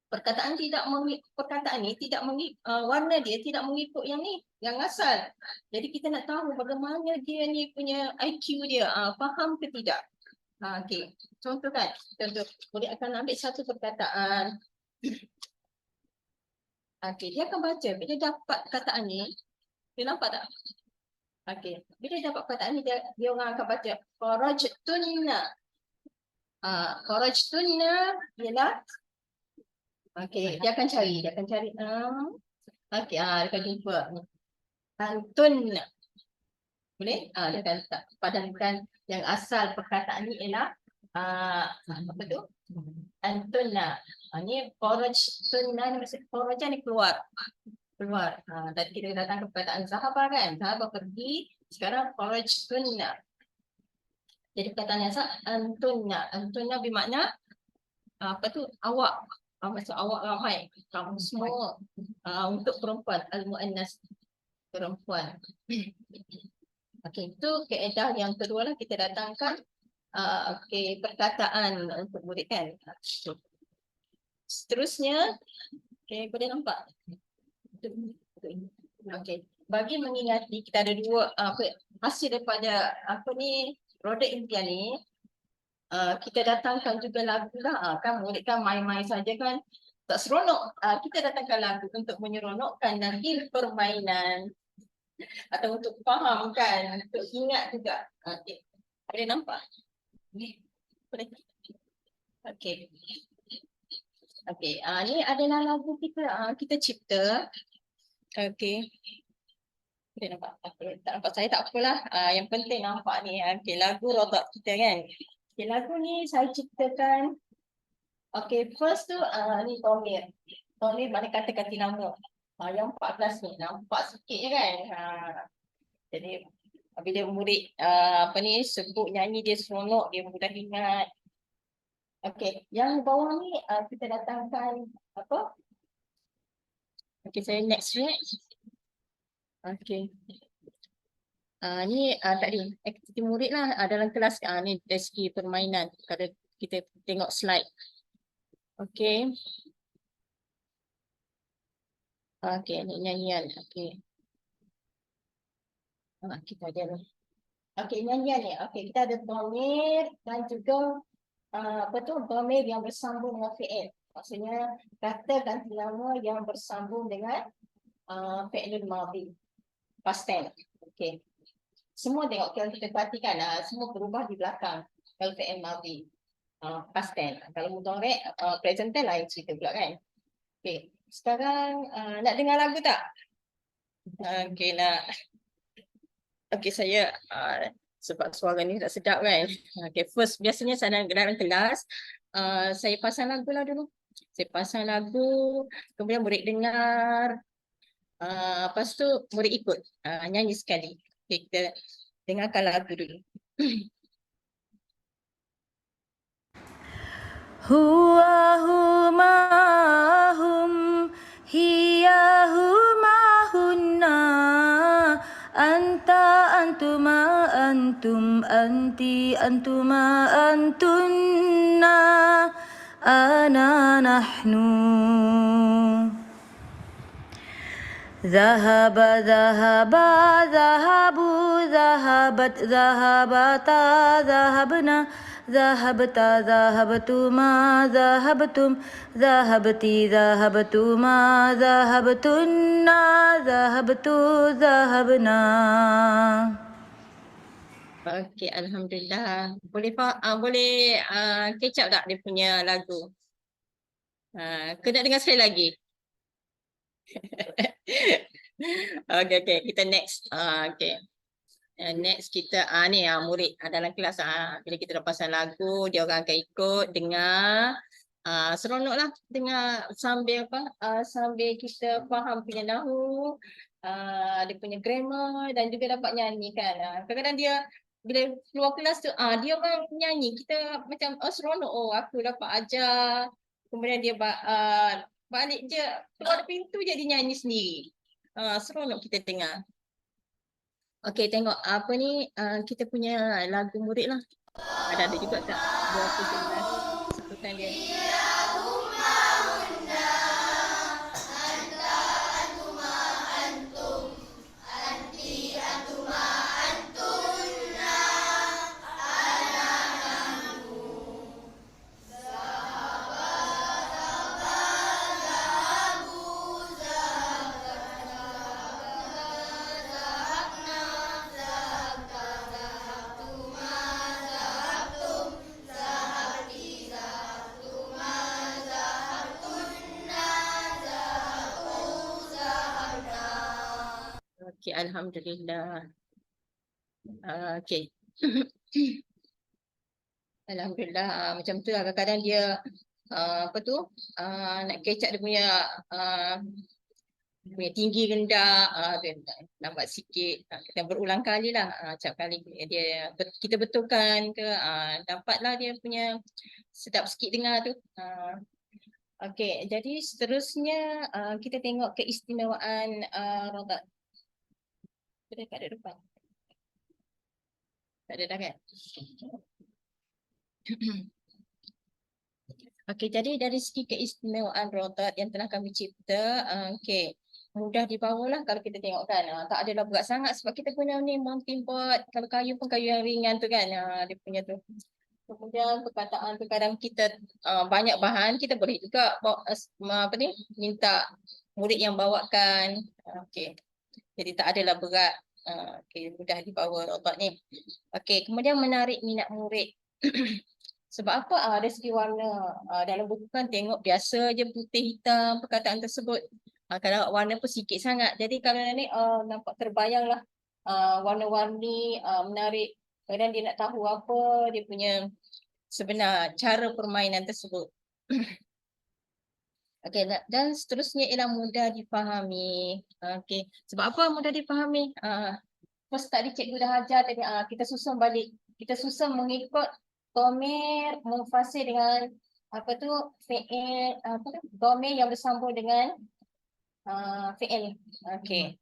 Perkataan ni tidak warna dia tidak mengikut yang ni, yang asal. Jadi kita nak tahu bagaimana dia ni punya IQ dia, faham ke tidak. Contoh kan, murid akan ambil satu perkataan. Dia akan baca, bila dapat perkataan ni, dia nampak tak? Bila dapat perkataan ni, dia orang akan baca kharajtunna. Kharajtunna ialah, dia akan cari, dia akan jumpa antunna. Boleh? Dia akan padankan yang asal perkataan ni ialah apa tu? Antunna. Ni kharajtunna ni maksud kharaja ni keluar. Tadi kita datang ke perkataan zahabah kan, zahabah pergi, sekarang kharajtunna. Jadi perkataan yang sah antunna bermakna awak, maksud awak ramai, kamu semua, untuk perempuan, al-muannas, perempuan. Itu kaedah yang kedua lah, kita datangkan perkataan untuk murid kan. Seterusnya, boleh nampak? Bagi mengingati, kita ada dua hasil daripada produk impian ni. Kita datangkan juga lagu lah, kan murid kan main-main saja kan, tak seronok. Kita datangkan lagu untuk menyeronokkan nanti permainan atau untuk faham kan, untuk ingat juga. Boleh nampak? Boleh? Ni adalah lagu kita cipta. Boleh nampak? Tak nampak saya tak apalah. Yang penting nampak ni. Lagu rodak kita kan. Lagu ni saya ciptakan. First tu ni Tomir. Tomir mana kata-kata lama. Yang 14 ni nampak sikit je kan. Jadi bila murid sebut nyanyi dia seronok, dia mudah ingat. Yang bawah ni kita datangkan apa? Saya next slide. Ni tadi aktiviti murid lah dalam kelas. Ni dari segi permainan. Kalau kita tengok slide. Ni nyanyian. Kita ada ni. Nyanyian ni. Kita ada dhamir dan juga dhamir yang bersambung dengan fi'il. Maksudnya kata ganti nama yang bersambung dengan fi'ilul madhi, past tense. Semua tengok, kalau kita perhatikan semua berubah di belakang. Kalau fi'il madhi, past tense. Kalau mudhari', present tense lain cerita pula kan. Sekarang nak dengar lagu tak? Nak. Saya sebab suara ni tak sedap kan. First biasanya saya dalam kelas saya pasang lagu lah dulu. Saya pasang lagu, kemudian murid dengar. Lepas tu murid ikut nyanyi sekali. Okay, kita dengarkan lagu dulu. Huwa huma hum hiya huma hunna anta antuma antum anti antuma antunna ana nahnu ذهب ذهبا ذهبوا ذهبت ذهبتا ذهبنا ذهبت ذهبتما ذهبتم ذهبتي ذهبتما ذهبتنا ذهبت ذهبنا. Okey, alhamdulillah. Boleh catch up tak dia punya lagu? Kena dengar sekali lagi. Okay, kita next. Okay. Next kita ni murid dalam kelas bila kita dah pasang lagu, dia orang akan ikut dengar, seronok lah dengar sambil sambil kita faham punya nahu, dia punya grammar dan juga dapat nyanyi kan. Kadang-kadang dia bila keluar kelas tu dia orang nyanyi, kita macam seronok, aku dapat ajar. Kemudian dia balik je keluar pintu jadi nyanyi sendiri. Seronok kita dengar. Okey, tengok apa ni kita punya lagu murid lah. Ada juga tak? 2011 sebutan dia. Okey, alhamdulillah. Okey. Alhamdulillah, macam tu lah. Kadang-kadang dia nak catch up dia punya tinggi rendah, dia lambat sikit. Kita berulang kali lah, setiap kali kita betulkan ke, dapatlah dia punya sedap sikit dengar tu. Okey, jadi seterusnya kita tengok keistimewaan rodat. Tak ada depan. Tak ada dah kan? Okey, jadi dari segi keistimewaan rodat yang telah kami cipta, okey, mudah dibawa lah kalau kita tengok kan. Tak adalah berat sangat sebab kita guna ni mountain board. Kalau kayu pun kayu yang ringan tu kan, dia punya tu. Kemudian perkataan tu kadang kita banyak bahan, kita boleh juga minta murid yang bawakan. Okey. Jadi tak adalah berat. Okay, mudah dibawa rodat ni. Okey, kemudian menarik minat murid. Sebab apa? Dari segi warna. Dalam buku kan tengok biasa je putih hitam perkataan tersebut. Kalau warna pun sikit sangat. Jadi kalau ni nampak terbayanglah warna-warni menarik. Kadang dia nak tahu apa dia punya sebenar cara permainan tersebut. Okey, dan seterusnya ialah mudah difahami. Okey, sebab apa mudah difahami? First tadi cikgu dah ajar tadi, kita susun balik. Kita susun mengikut dhamir munfasil dengan fi'il, dhamir yang bersambung dengan fi'il. Okey.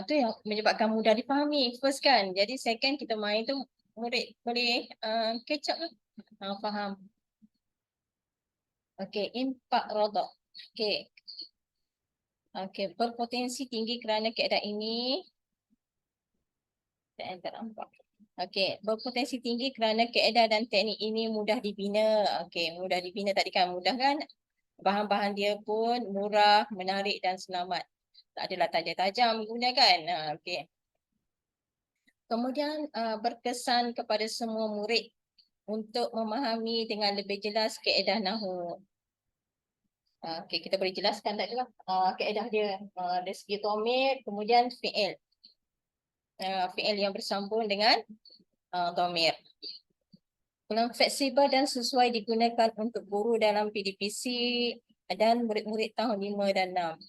Tu yang menyebabkan mudah difahami. First kan. Jadi second kita main tu murid boleh catch up lah. Faham. Okey, impak rodak. Okey. Okey, berpotensi tinggi kerana keadaan ini. Tak nampak. Okey, berpotensi tinggi kerana keadaan dan teknik ini mudah dibina. Okey, mudah dibina tadi kan mudah kan? Bahan-bahan dia pun murah, menarik dan selamat. Tak adalah tajam-tajam guna kan? Okey. Kemudian berkesan kepada semua murid untuk memahami dengan lebih jelas kaedah nahwu. Okey, kita boleh jelaskan tadi lah kaedah dia dari segi dhamir, kemudian fi'il. Fi'il yang bersambung dengan dhamir. Peluang fleksibel dan sesuai digunakan untuk guru dalam PDPC dan murid-murid tahun 5 dan 6.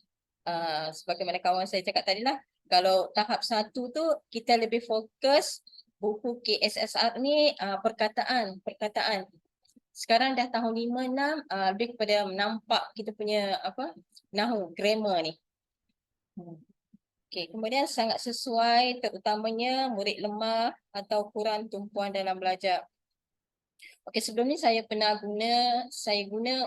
Sebagaimana kawan saya cakap tadi lah, Kalau tahap 1 tu kita lebih fokus buku KSSR ni perkataan. Sekarang dah tahun 5, 6 lebih kepada menampak kita punya nahu, grammar ni. Okey, kemudian sangat sesuai terutamanya murid lemah atau kurang tumpuan dalam belajar. Okey, sebelum ni saya guna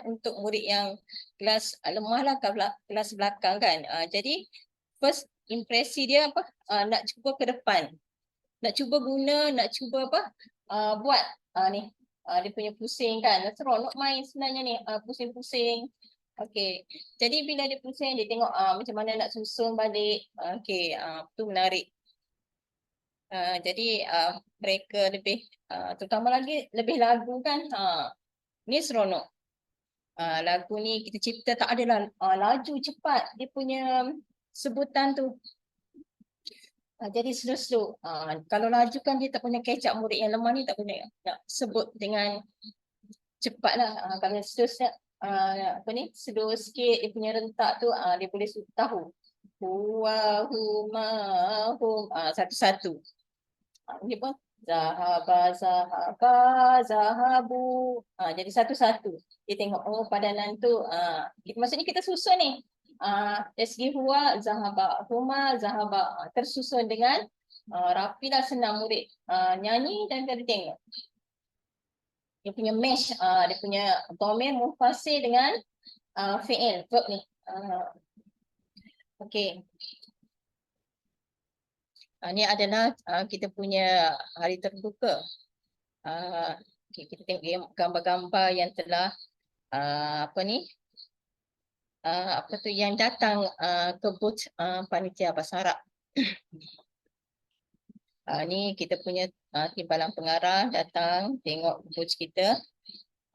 untuk murid yang kelas lemah lah, kelas belakang kan. Jadi first impresi dia nak cuba ke depan. Nak cuba buat ni. Dia punya pusing kan. Seronok main sebenarnya ni, pusing-pusing. Okey. Jadi bila dia pusing, dia tengok macam mana nak susun balik. Okey, tu menarik. Jadi mereka lebih terutama lagi lebih lagu kan. Ni seronok. Lagu ni kita cipta tak adalah laju cepat dia punya sebutan tu. Jadi slow-slow. Kalau laju kan dia tak boleh catch up, murid yang lemah ni tak boleh nak sebut dengan cepat lah. Kalau slow slow sikit dia punya rentak tu dia boleh tahu. Huwahumahum satu-satu. Ini pun zahaba zahabu. Jadi satu-satu. Dia tengok padanan tu maksudnya kita susun ni. Dari segi huwa zahaba, huma zahaba, tersusun dengan rapilah, senang murid nyanyi dan dia tengok. Dia punya mesh, dia punya dhamir munfasil dengan fi'il, verb ni. Okey. Ini adalah kita punya hari terbuka. Okay, kita tengok gambar-gambar yang telah yang datang ke booth panitia bahasa Arab. Ni kita punya timbalan pengarah datang tengok booth kita.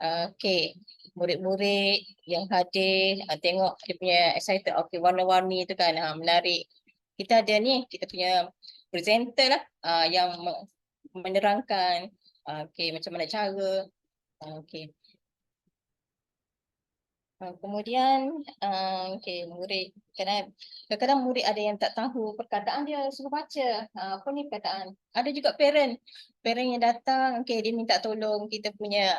Okey, murid-murid yang hadir tengok dia punya excited. Okey, warna-warni tu kan menarik. Kita ada ni, kita punya presenter lah yang menerangkan macam mana cara. Okey. Kemudian murid kadang-kadang murid ada yang tak tahu perkataan, dia suruh baca apa ni perkataan. Ada juga parent yang datang, dia minta tolong kita punya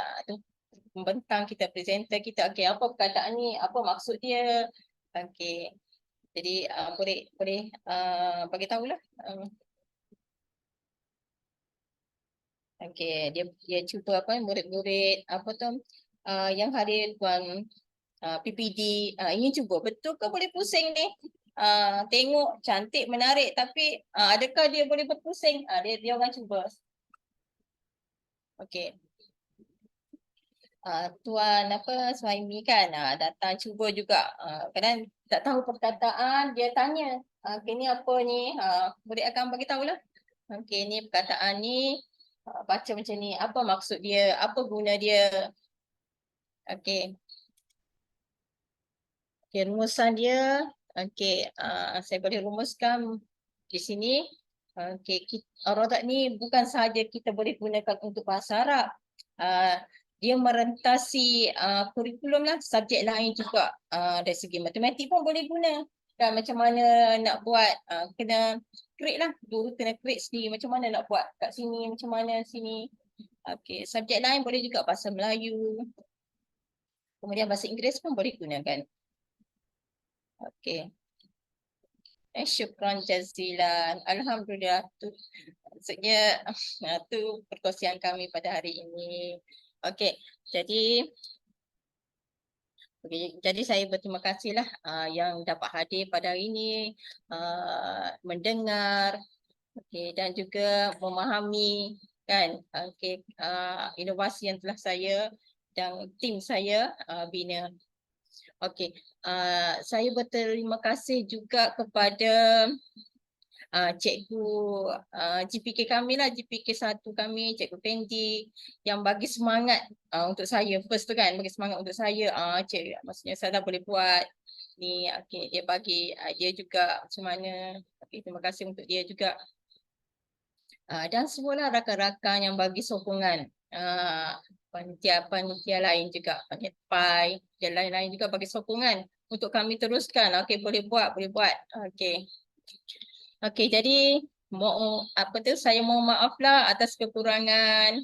pembentang kita, presenter kita, apa perkataan ni, apa maksud dia. Jadi boleh bagi tahulah. Dia cuba murid-murid yang hadir tuan PPD ingin cuba betul ke boleh pusing ni. Tengok cantik menarik tapi adakah dia boleh berpusing? Dia orang cuba. Okey. Tuan Suhaimi kan datang cuba juga. Kadang tak tahu perkataan, dia tanya, ni apa ni? Murid akan bagi tahulah. Ni perkataan ni baca macam ni, apa maksud dia, apa guna dia. Rumusan dia. Saya boleh rumuskan di sini. Rodat ni bukan sahaja kita boleh gunakan untuk bahasa Arab. Dia merentasi kurikulum lah, subjek lain juga. Dari segi matematik pun boleh guna. Dan macam mana nak buat, kena create lah. Guru kena create sendiri macam mana nak buat kat sini, macam mana sini. Subjek lain boleh juga bahasa Melayu. Kemudian bahasa Inggeris pun boleh gunakan. Syukran jazilan. Alhamdulillah tu. Maksudnya tu perkongsian kami pada hari ini. Jadi saya berterima kasihlah yang dapat hadir pada hari ini, mendengar dan juga memahami kan inovasi yang telah saya dan tim saya bina. Saya berterima kasih juga kepada cikgu GPK kami lah, GPK 1 kami, Cikgu Fendi yang bagi semangat untuk saya. First tu kan, bagi semangat untuk saya. Maksudnya saya dah boleh buat ni. Dia bagi idea juga macam mana. Terima kasih untuk dia juga. Dan semualah rakan-rakan yang bagi sokongan. Panitia lain juga, panitia PAI dan lain-lain juga bagi sokongan untuk kami teruskan. Boleh buat. Okey, jadi saya mohon maaf lah atas kekurangan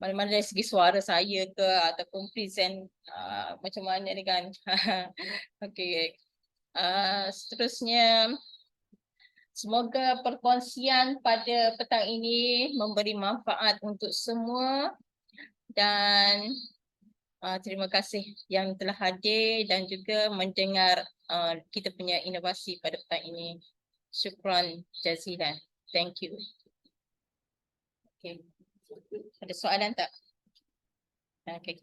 mana-mana dari segi suara saya ke ataupun present macam mana ni kan. Okey. Seterusnya, semoga perkongsian pada petang ini memberi manfaat untuk semua dan terima kasih yang telah hadir dan juga mendengar kita punya inovasi pada petang ini. Syukran jazilan. Thank you. Okay. Ada soalan tak? Okay.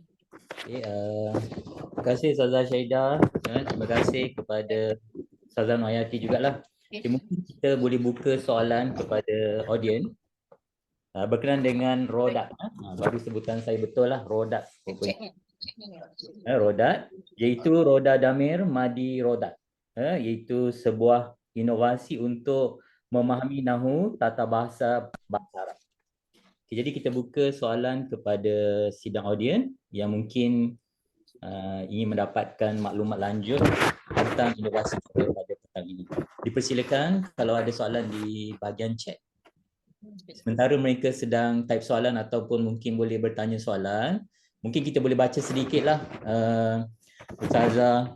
Okay, terima kasih Ustazah Syahidah. Terima kasih kepada Ustazah Noyati jugalah. Okay, mungkin kita boleh buka soalan kepada audiens. Berkenaan dengan Rodat. Baru sebutan saya betul lah, Rodat. Rodat, iaitu Roda Damir Madi Rodat. Iaitu sebuah inovasi untuk memahami nahu tata bahasa Arab. Okay, jadi kita buka soalan kepada sidang audien yang mungkin ingin mendapatkan maklumat lanjut tentang inovasi pada petang ini. Dipersilakan kalau ada soalan di bahagian chat. Sementara mereka sedang type soalan ataupun mungkin boleh bertanya soalan, mungkin kita boleh baca sedikitlah Ustazah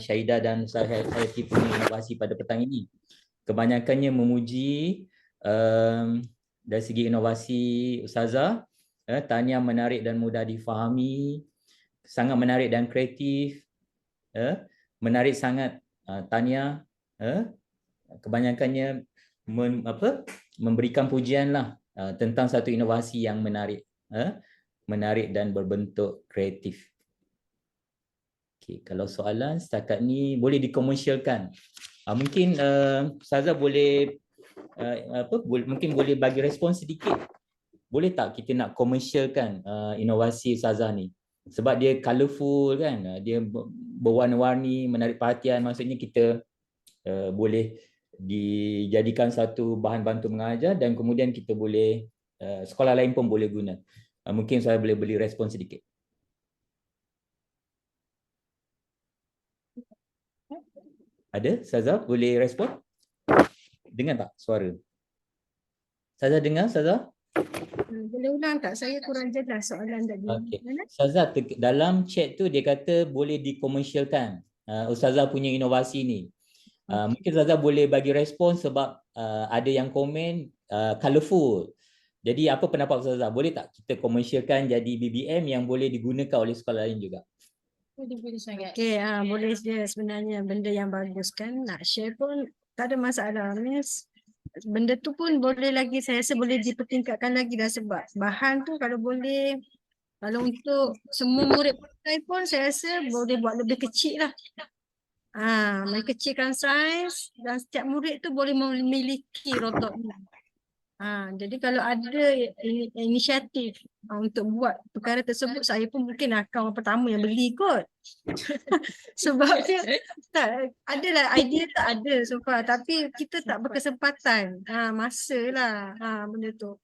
Syahidah dan Ustazah Hayati punya inovasi pada petang ini. Kebanyakannya memuji dari segi inovasi Ustazah, Tania menarik dan mudah difahami, sangat menarik dan kreatif, menarik sangat Tania, kebanyakannya memberikan pujian lah tentang satu inovasi yang menarik, menarik dan berbentuk kreatif. Okay, kalau soalan setakat ni boleh dikomersialkan. Mungkin Ustazah boleh mungkin boleh bagi respon sedikit. Boleh tak kita nak komersialkan inovasi Ustazah ni? Sebab dia colourful kan, dia berwarna-warni, menarik perhatian. Maksudnya kita boleh dijadikan satu bahan bantu mengajar dan kemudian kita boleh sekolah lain pun boleh guna. Mungkin saya boleh beri respon sedikit. Ada? Ustazah boleh respon? Dengar tak suara? Ustazah dengar, Ustazah? Boleh ulang tak? Saya kurang jelas soalan tadi. Okay. Ustazah, dalam chat tu dia kata boleh dikomersialkan Ustazah punya inovasi ni. Mungkin Ustazah boleh bagi respon sebab ada yang komen colourful. Jadi apa pendapat Ustazah? Boleh tak kita komersialkan jadi BBM yang boleh digunakan oleh sekolah lain juga? Okey, boleh je sebenarnya, benda yang bagus kan, nak share pun tak ada masalah. Means benda tu pun boleh lagi, saya rasa boleh dipertingkatkan lagi dah, sebab bahan tu kalau boleh, kalau untuk semua murid pakai pun saya rasa boleh buat lebih kecil lah. Mengecilkan saiz dan setiap murid tu boleh memiliki rotot ni. Jadi kalau ada inisiatif untuk buat perkara tersebut, saya pun mungkin akan orang pertama yang beli kot. Sebab dia tak adalah idea, tak ada so far, tapi kita tak berkesempatan. Masa lah benda tu.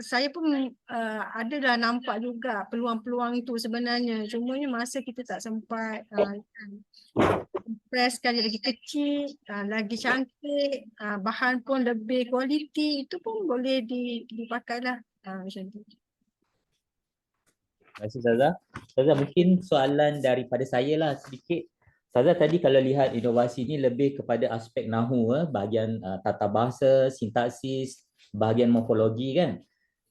Saya pun adalah nampak juga peluang-peluang itu sebenarnya. Cumanya masa kita tak sempat. Press sekali lagi kecil, lagi cantik, bahan pun lebih kualiti, itu pun boleh dipakailah macam tu. Terima kasih Ustazah. Ustazah, mungkin soalan daripada saya lah sedikit. Ustazah, tadi kalau lihat inovasi ni lebih kepada aspek nahu, bahagian tata bahasa, sintaksis, bahagian morfologi kan.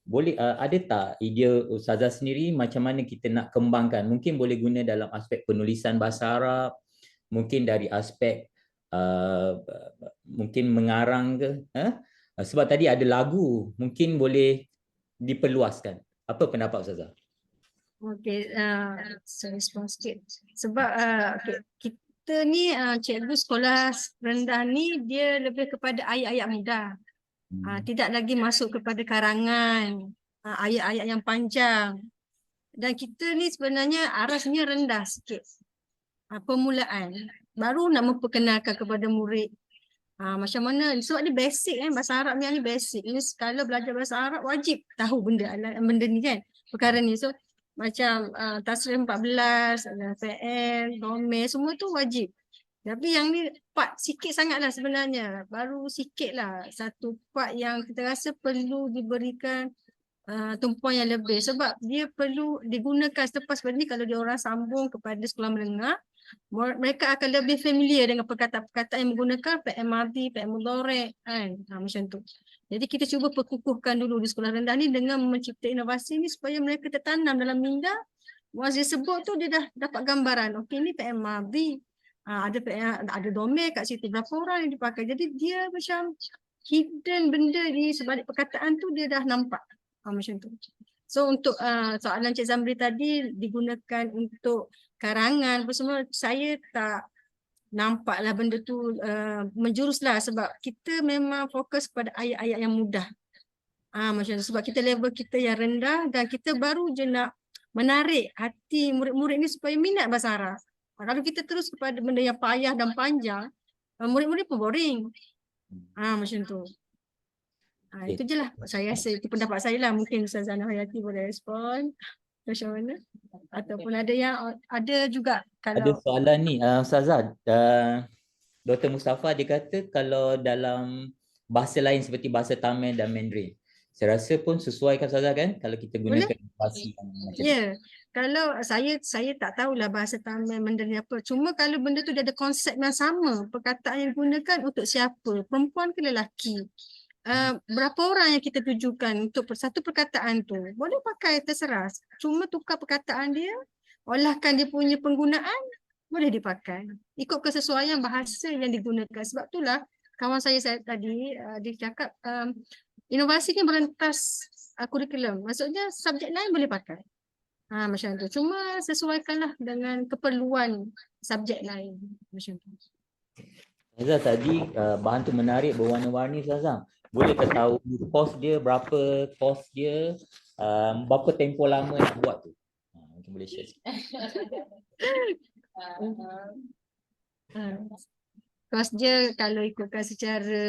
Boleh ada tak idea Ustazah sendiri macam mana kita nak kembangkan? Mungkin boleh guna dalam aspek penulisan bahasa Arab, mungkin dari aspek mungkin mengarang ke, sebab tadi ada lagu, mungkin boleh diperluaskan. Apa pendapat Ustazah? Okey, saya respon sikit. Sebab kita ni cikgu sekolah rendah ni dia lebih kepada ayat-ayat mudah. Tidak lagi masuk kepada karangan, ayat-ayat yang panjang. Dan kita ni sebenarnya arasnya rendah sikit. Permulaan. Baru nak memperkenalkan kepada murid. Macam mana, sebab dia basic kan, bahasa Arab ni basic. Ini kalau belajar bahasa Arab wajib tahu benda ni kan, perkara ni. So macam tasrif 14, PL, domir, semua tu wajib. Tapi yang ni part sikit sangatlah sebenarnya. Baru sikit lah. Satu part yang kita rasa perlu diberikan tumpuan yang lebih. Sebab dia perlu digunakan selepas ni kalau dia orang sambung kepada sekolah menengah, mereka akan lebih familiar dengan perkataan-perkataan yang menggunakan PM Madhi, PM Mudhari' kan. Macam tu. Jadi kita cuba perkukuhkan dulu di sekolah rendah ni dengan mencipta inovasi ni supaya mereka tertanam dalam minda. Once dia sebut tu dia dah dapat gambaran. Okey ni PM Madhi. Ada domain kat situ berapa orang yang dipakai. Jadi dia macam hidden benda di sebalik perkataan tu dia dah nampak. Macam tu. So untuk soalan Cik Zamri tadi digunakan untuk karangan apa semua, saya tak nampaklah benda tu menjuruslah sebab kita memang fokus pada ayat-ayat yang mudah. Macam tu. Sebab kita level kita yang rendah dan kita baru je nak menarik hati murid-murid ni supaya minat bahasa Arab. Kalau kita terus kepada benda yang payah dan panjang, murid-murid pun boring. Macam tu. Itu je lah saya rasa, itu pendapat saya lah. Mungkin Ustaz Zana Hayati boleh respon macam mana. Ataupun ada juga Ada kalau soalan ni, Ustazah. Dr. Mustafa dia kata kalau dalam bahasa lain seperti bahasa Tamil dan Mandarin, saya rasa pun sesuai kan Ustazah kan kalau kita gunakan inovasi yang macam ya, kalau saya tak tahulah bahasa Tamil Mandarin apa. Cuma kalau benda tu dia ada konsep yang sama, perkataan yang digunakan untuk siapa, perempuan ke lelaki. Berapa orang yang kita tujukan untuk satu perkataan tu, boleh pakai terserah. Cuma tukar perkataan dia, olahkan dia punya penggunaan, boleh dipakai. Ikut kesesuaian bahasa yang digunakan. Sebab itulah kawan saya tadi dia cakap inovasi ni merentas kurikulum. Maksudnya subjek lain boleh pakai. Macam tu. Cuma sesuaikanlah dengan keperluan subjek lain. Macam tu. Ustazah tadi bahan tu menarik, berwarna-warni Ustazah. Boleh ke tahu kos dia berapa, kos dia, berapa tempoh lama nak buat tu? Mungkin boleh share sikit. Kos dia kalau ikutkan secara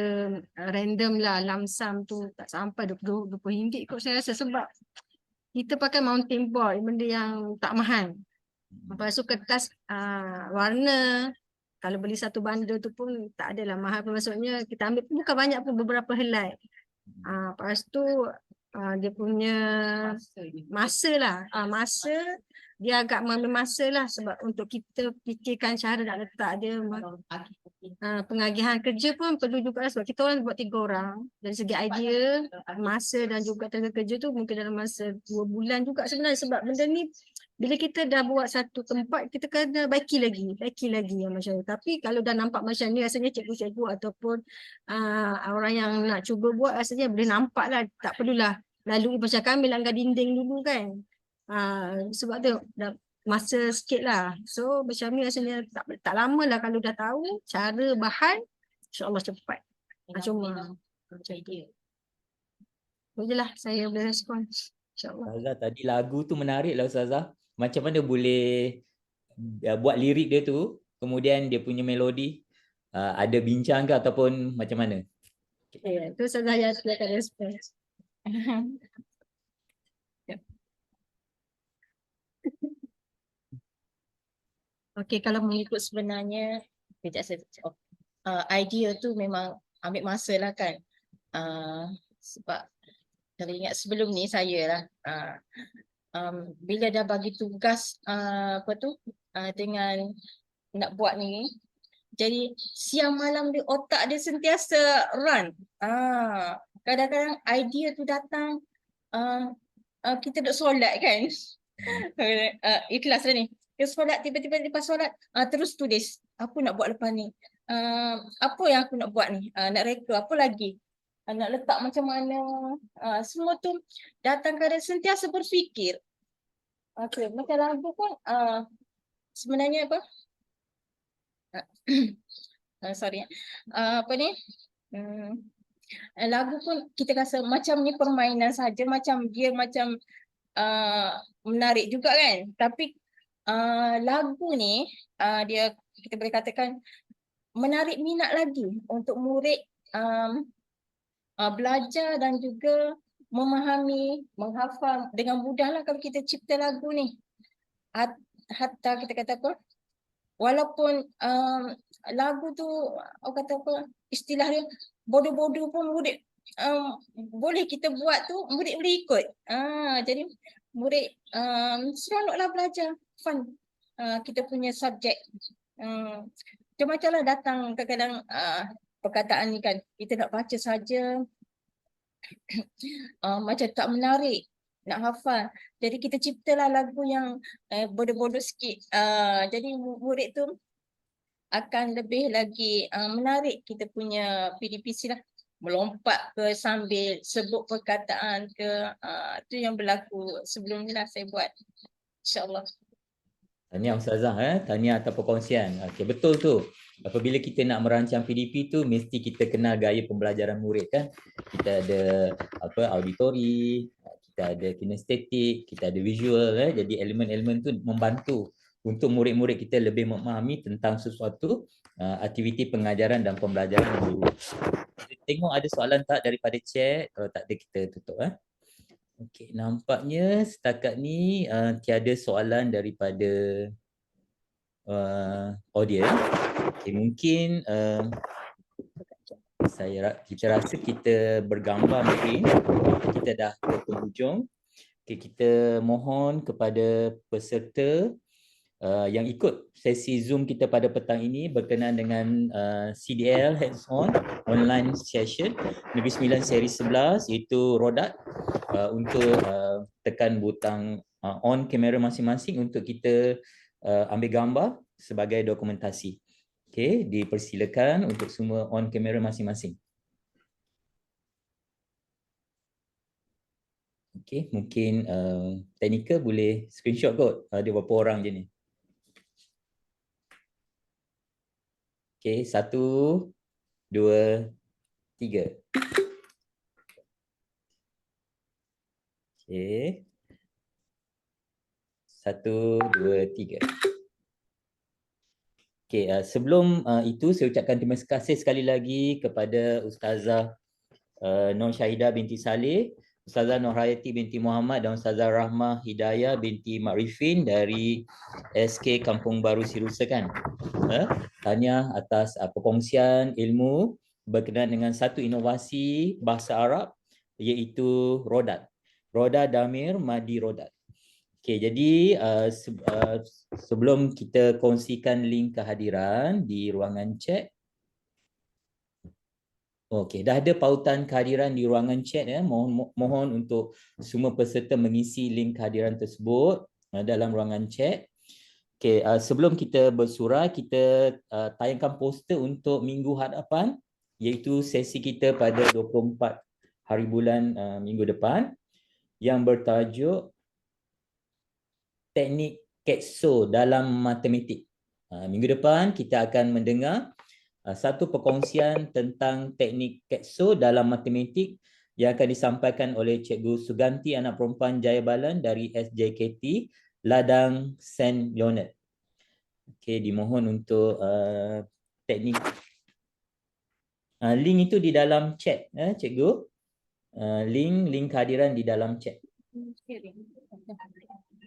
random lah, lamsam tu tak sampai RM20 kot saya rasa sebab kita pakai mountain board, benda yang tak mahal. Lepas tu kertas warna, kalau beli satu bundle tu pun tak adalah mahal pun, maksudnya kita ambil pun bukan banyak pun, beberapa helai. Lepas tu dia punya masa lah, masa dia agak mengambil masa lah sebab untuk kita fikirkan cara nak letak dia. Pengagihan kerja pun perlu juga sebab kita orang buat 3 orang. Dari segi idea, masa dan juga tenaga kerja tu mungkin dalam masa 2 bulan juga sebenarnya sebab benda ni bila kita dah buat satu tempat, kita kena baiki lagi yang macam tu. Tapi kalau dah nampak macam ni, rasanya cikgu-cikgu ataupun orang yang nak cuba buat, rasanya boleh nampak lah. Tak perlulah lalui macam kami langgar dinding dulu kan. Sebab tu dah masa sikit lah. So macam ni rasanya tak lama lah kalau dah tahu cara bahan, insyaAllah cepat. Cuma macam tu. Itu je lah saya boleh respon. InsyaAllah. Ustazah tadi lagu tu menarik lah Ustazah. Macam mana boleh buat lirik dia tu, kemudian dia punya melodi, ada bincang ke ataupun macam mana? Ya, itu saya akan respon. Okey, kalau mengikut sebenarnya idea tu memang ambil masa lah kan. Sebab kalau ingat sebelum ni saya lah bila dah bagi tugas dengan nak buat ni, jadi siang malam dia otak dia sentiasa run. Kadang-kadang idea tu datang kita duk solat kan. Ikhlas lah ni. Dia solat, tiba-tiba lepas solat terus tulis apa nak buat lepas ni, apa yang aku nak buat ni, nak reka apa lagi, nak letak macam mana, semua tu datang kadang sentiasa berfikir. Okay, macam lagu pun sebenarnya apa sorry apa ni, lagu pun kita rasa macam ni permainan saja, macam dia macam menarik juga kan. Tapi lagu ni dia kita boleh katakan menarik minat lagi untuk murid belajar dan juga memahami, menghafal dengan mudah lah kalau kita cipta lagu ni. Hatta kita kata apa, walaupun lagu tu orang kata apa, istilah dia bodoh-bodoh pun murid boleh kita buat tu, murid boleh ikut. Jadi murid seronoklah belajar, fun. Kita punya subjek. Macam-macam lah datang kadang-kadang perkataan ni kan, kita nak baca saja macam tak menarik nak hafal. Jadi kita ciptalah lagu yang bodoh-bodoh sikit. Jadi murid tu akan lebih lagi menarik kita punya PDPC lah. Melompat ke sambil sebut perkataan ke. Itu yang berlaku sebelum ni lah saya buat. InsyaAllah. Tahniah Ustazah, tahniah atas perkongsian. Okey, betul tu. Apabila kita nak merancang PDP tu, mesti kita kenal gaya pembelajaran murid kan. Kita ada auditori, kita ada kinestetik, kita ada visual. Jadi elemen-elemen tu membantu untuk murid-murid kita lebih memahami tentang sesuatu aktiviti pengajaran dan pembelajaran guru. Tengok ada soalan tak daripada chat? Kalau tak ada kita tutup. Okey, nampaknya setakat ni tiada soalan daripada audiens. Okey, mungkin kita rasa kita bergambar mungkin kita dah ke penghujung. Okey, kita mohon kepada peserta yang ikut sesi Zoom kita pada petang ini berkenaan dengan CDL hands-on online session Negeri Sembilan seri 11 iaitu Rodat untuk tekan butang on kamera masing-masing untuk kita ambil gambar sebagai dokumentasi. Okey, dipersilakan untuk semua on kamera masing-masing. Okey, mungkin teknikal boleh screenshot kot. Ada berapa orang je ni. Okey, 1, 2, 3. Okey. 1, 2, 3. Okey, sebelum itu saya ucapkan terima kasih sekali lagi kepada Ustazah Nur Syahidah binti Saleh, Ustazah Nur Hayati binti Muhammad dan Ustazah Rahmah Hidayah binti Makrifin dari SK Kampung Baru Sirusakan. Tahniah atas perkongsian ilmu berkenaan dengan satu inovasi bahasa Arab iaitu Rodat. Roda Damir Madi Rodat. Okey, jadi sebelum kita kongsikan link kehadiran di ruangan chat. Okey, dah ada pautan kehadiran di ruangan chat ya. Mohon untuk semua peserta mengisi link kehadiran tersebut dalam ruangan chat. Okey, sebelum kita bersurai, kita tayangkan poster untuk minggu hadapan iaitu sesi kita pada 24 hari bulan minggu depan yang bertajuk teknik CATSO dalam matematik. Minggu depan kita akan mendengar satu perkongsian tentang teknik CATSO dalam matematik yang akan disampaikan oleh Cikgu Suganti anak perempuan Jaya Balan dari SJKT Ladang St. Leonard. Okey, dimohon untuk teknik link itu di dalam chat Cikgu. Link kehadiran di dalam chat.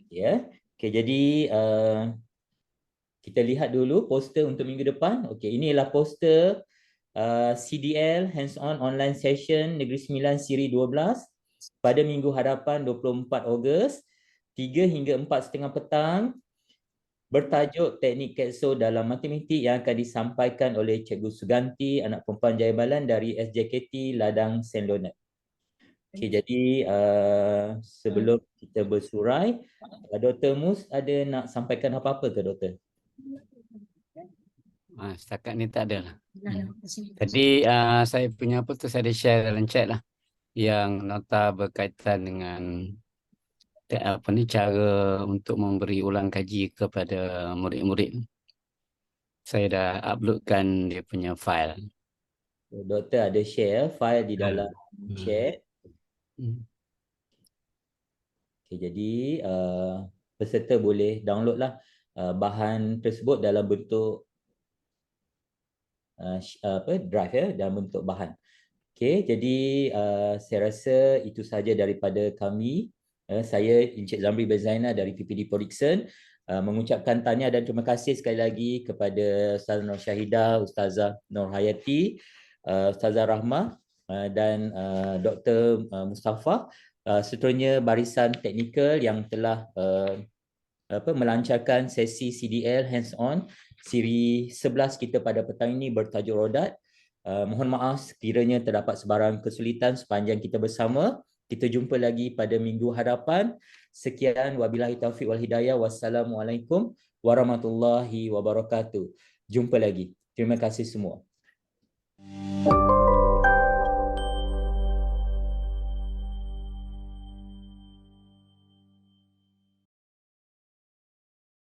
Ya. Okey, jadi kita lihat dulu poster untuk minggu depan. Okey, inilah poster CDL hands-on online session Negeri Sembilan siri 12 pada minggu hadapan 24 Ogos 3 hingga 4:30 petang bertajuk teknik CATSO dalam matematik yang akan disampaikan oleh Cikgu Suganti anak perempuan Jaya Balan dari SJKT Ladang St. Leonard. Okey, jadi sebelum kita bersurai, Dr. Mus ada nak sampaikan apa-apa ke Doktor? Setakat ni tak ada lah. Tadi saya punya apa tu saya ada share dalam chat lah yang nota berkaitan dengan cara untuk memberi ulang kaji kepada murid-murid. Saya dah uploadkan dia punya file. Doktor ada share file di dalam chat. Okay, jadi peserta boleh download lah bahan tersebut dalam bentuk drive ya, dalam bentuk bahan. Okay, jadi saya rasa itu saja daripada kami. Saya Encik Zamri Bezaina dari PPD Producen. mengucapkan tahniah dan terima kasih sekali lagi kepada Ustazah Nur Syahidah, Ustazah Nur Hayati, Ustazah Rahmah dan Dr. Mustafa, seterusnya barisan teknikal yang telah melancarkan sesi CDL hands-on siri 11 kita pada petang ini bertajuk Rodat. Mohon maaf sekiranya terdapat sebarang kesulitan sepanjang kita bersama. Kita jumpa lagi pada minggu hadapan. Sekian, wabillahi taufiq wal hidayah. Wassalamualaikum warahmatullahi wabarakatuh. Jumpa lagi. Terima kasih semua.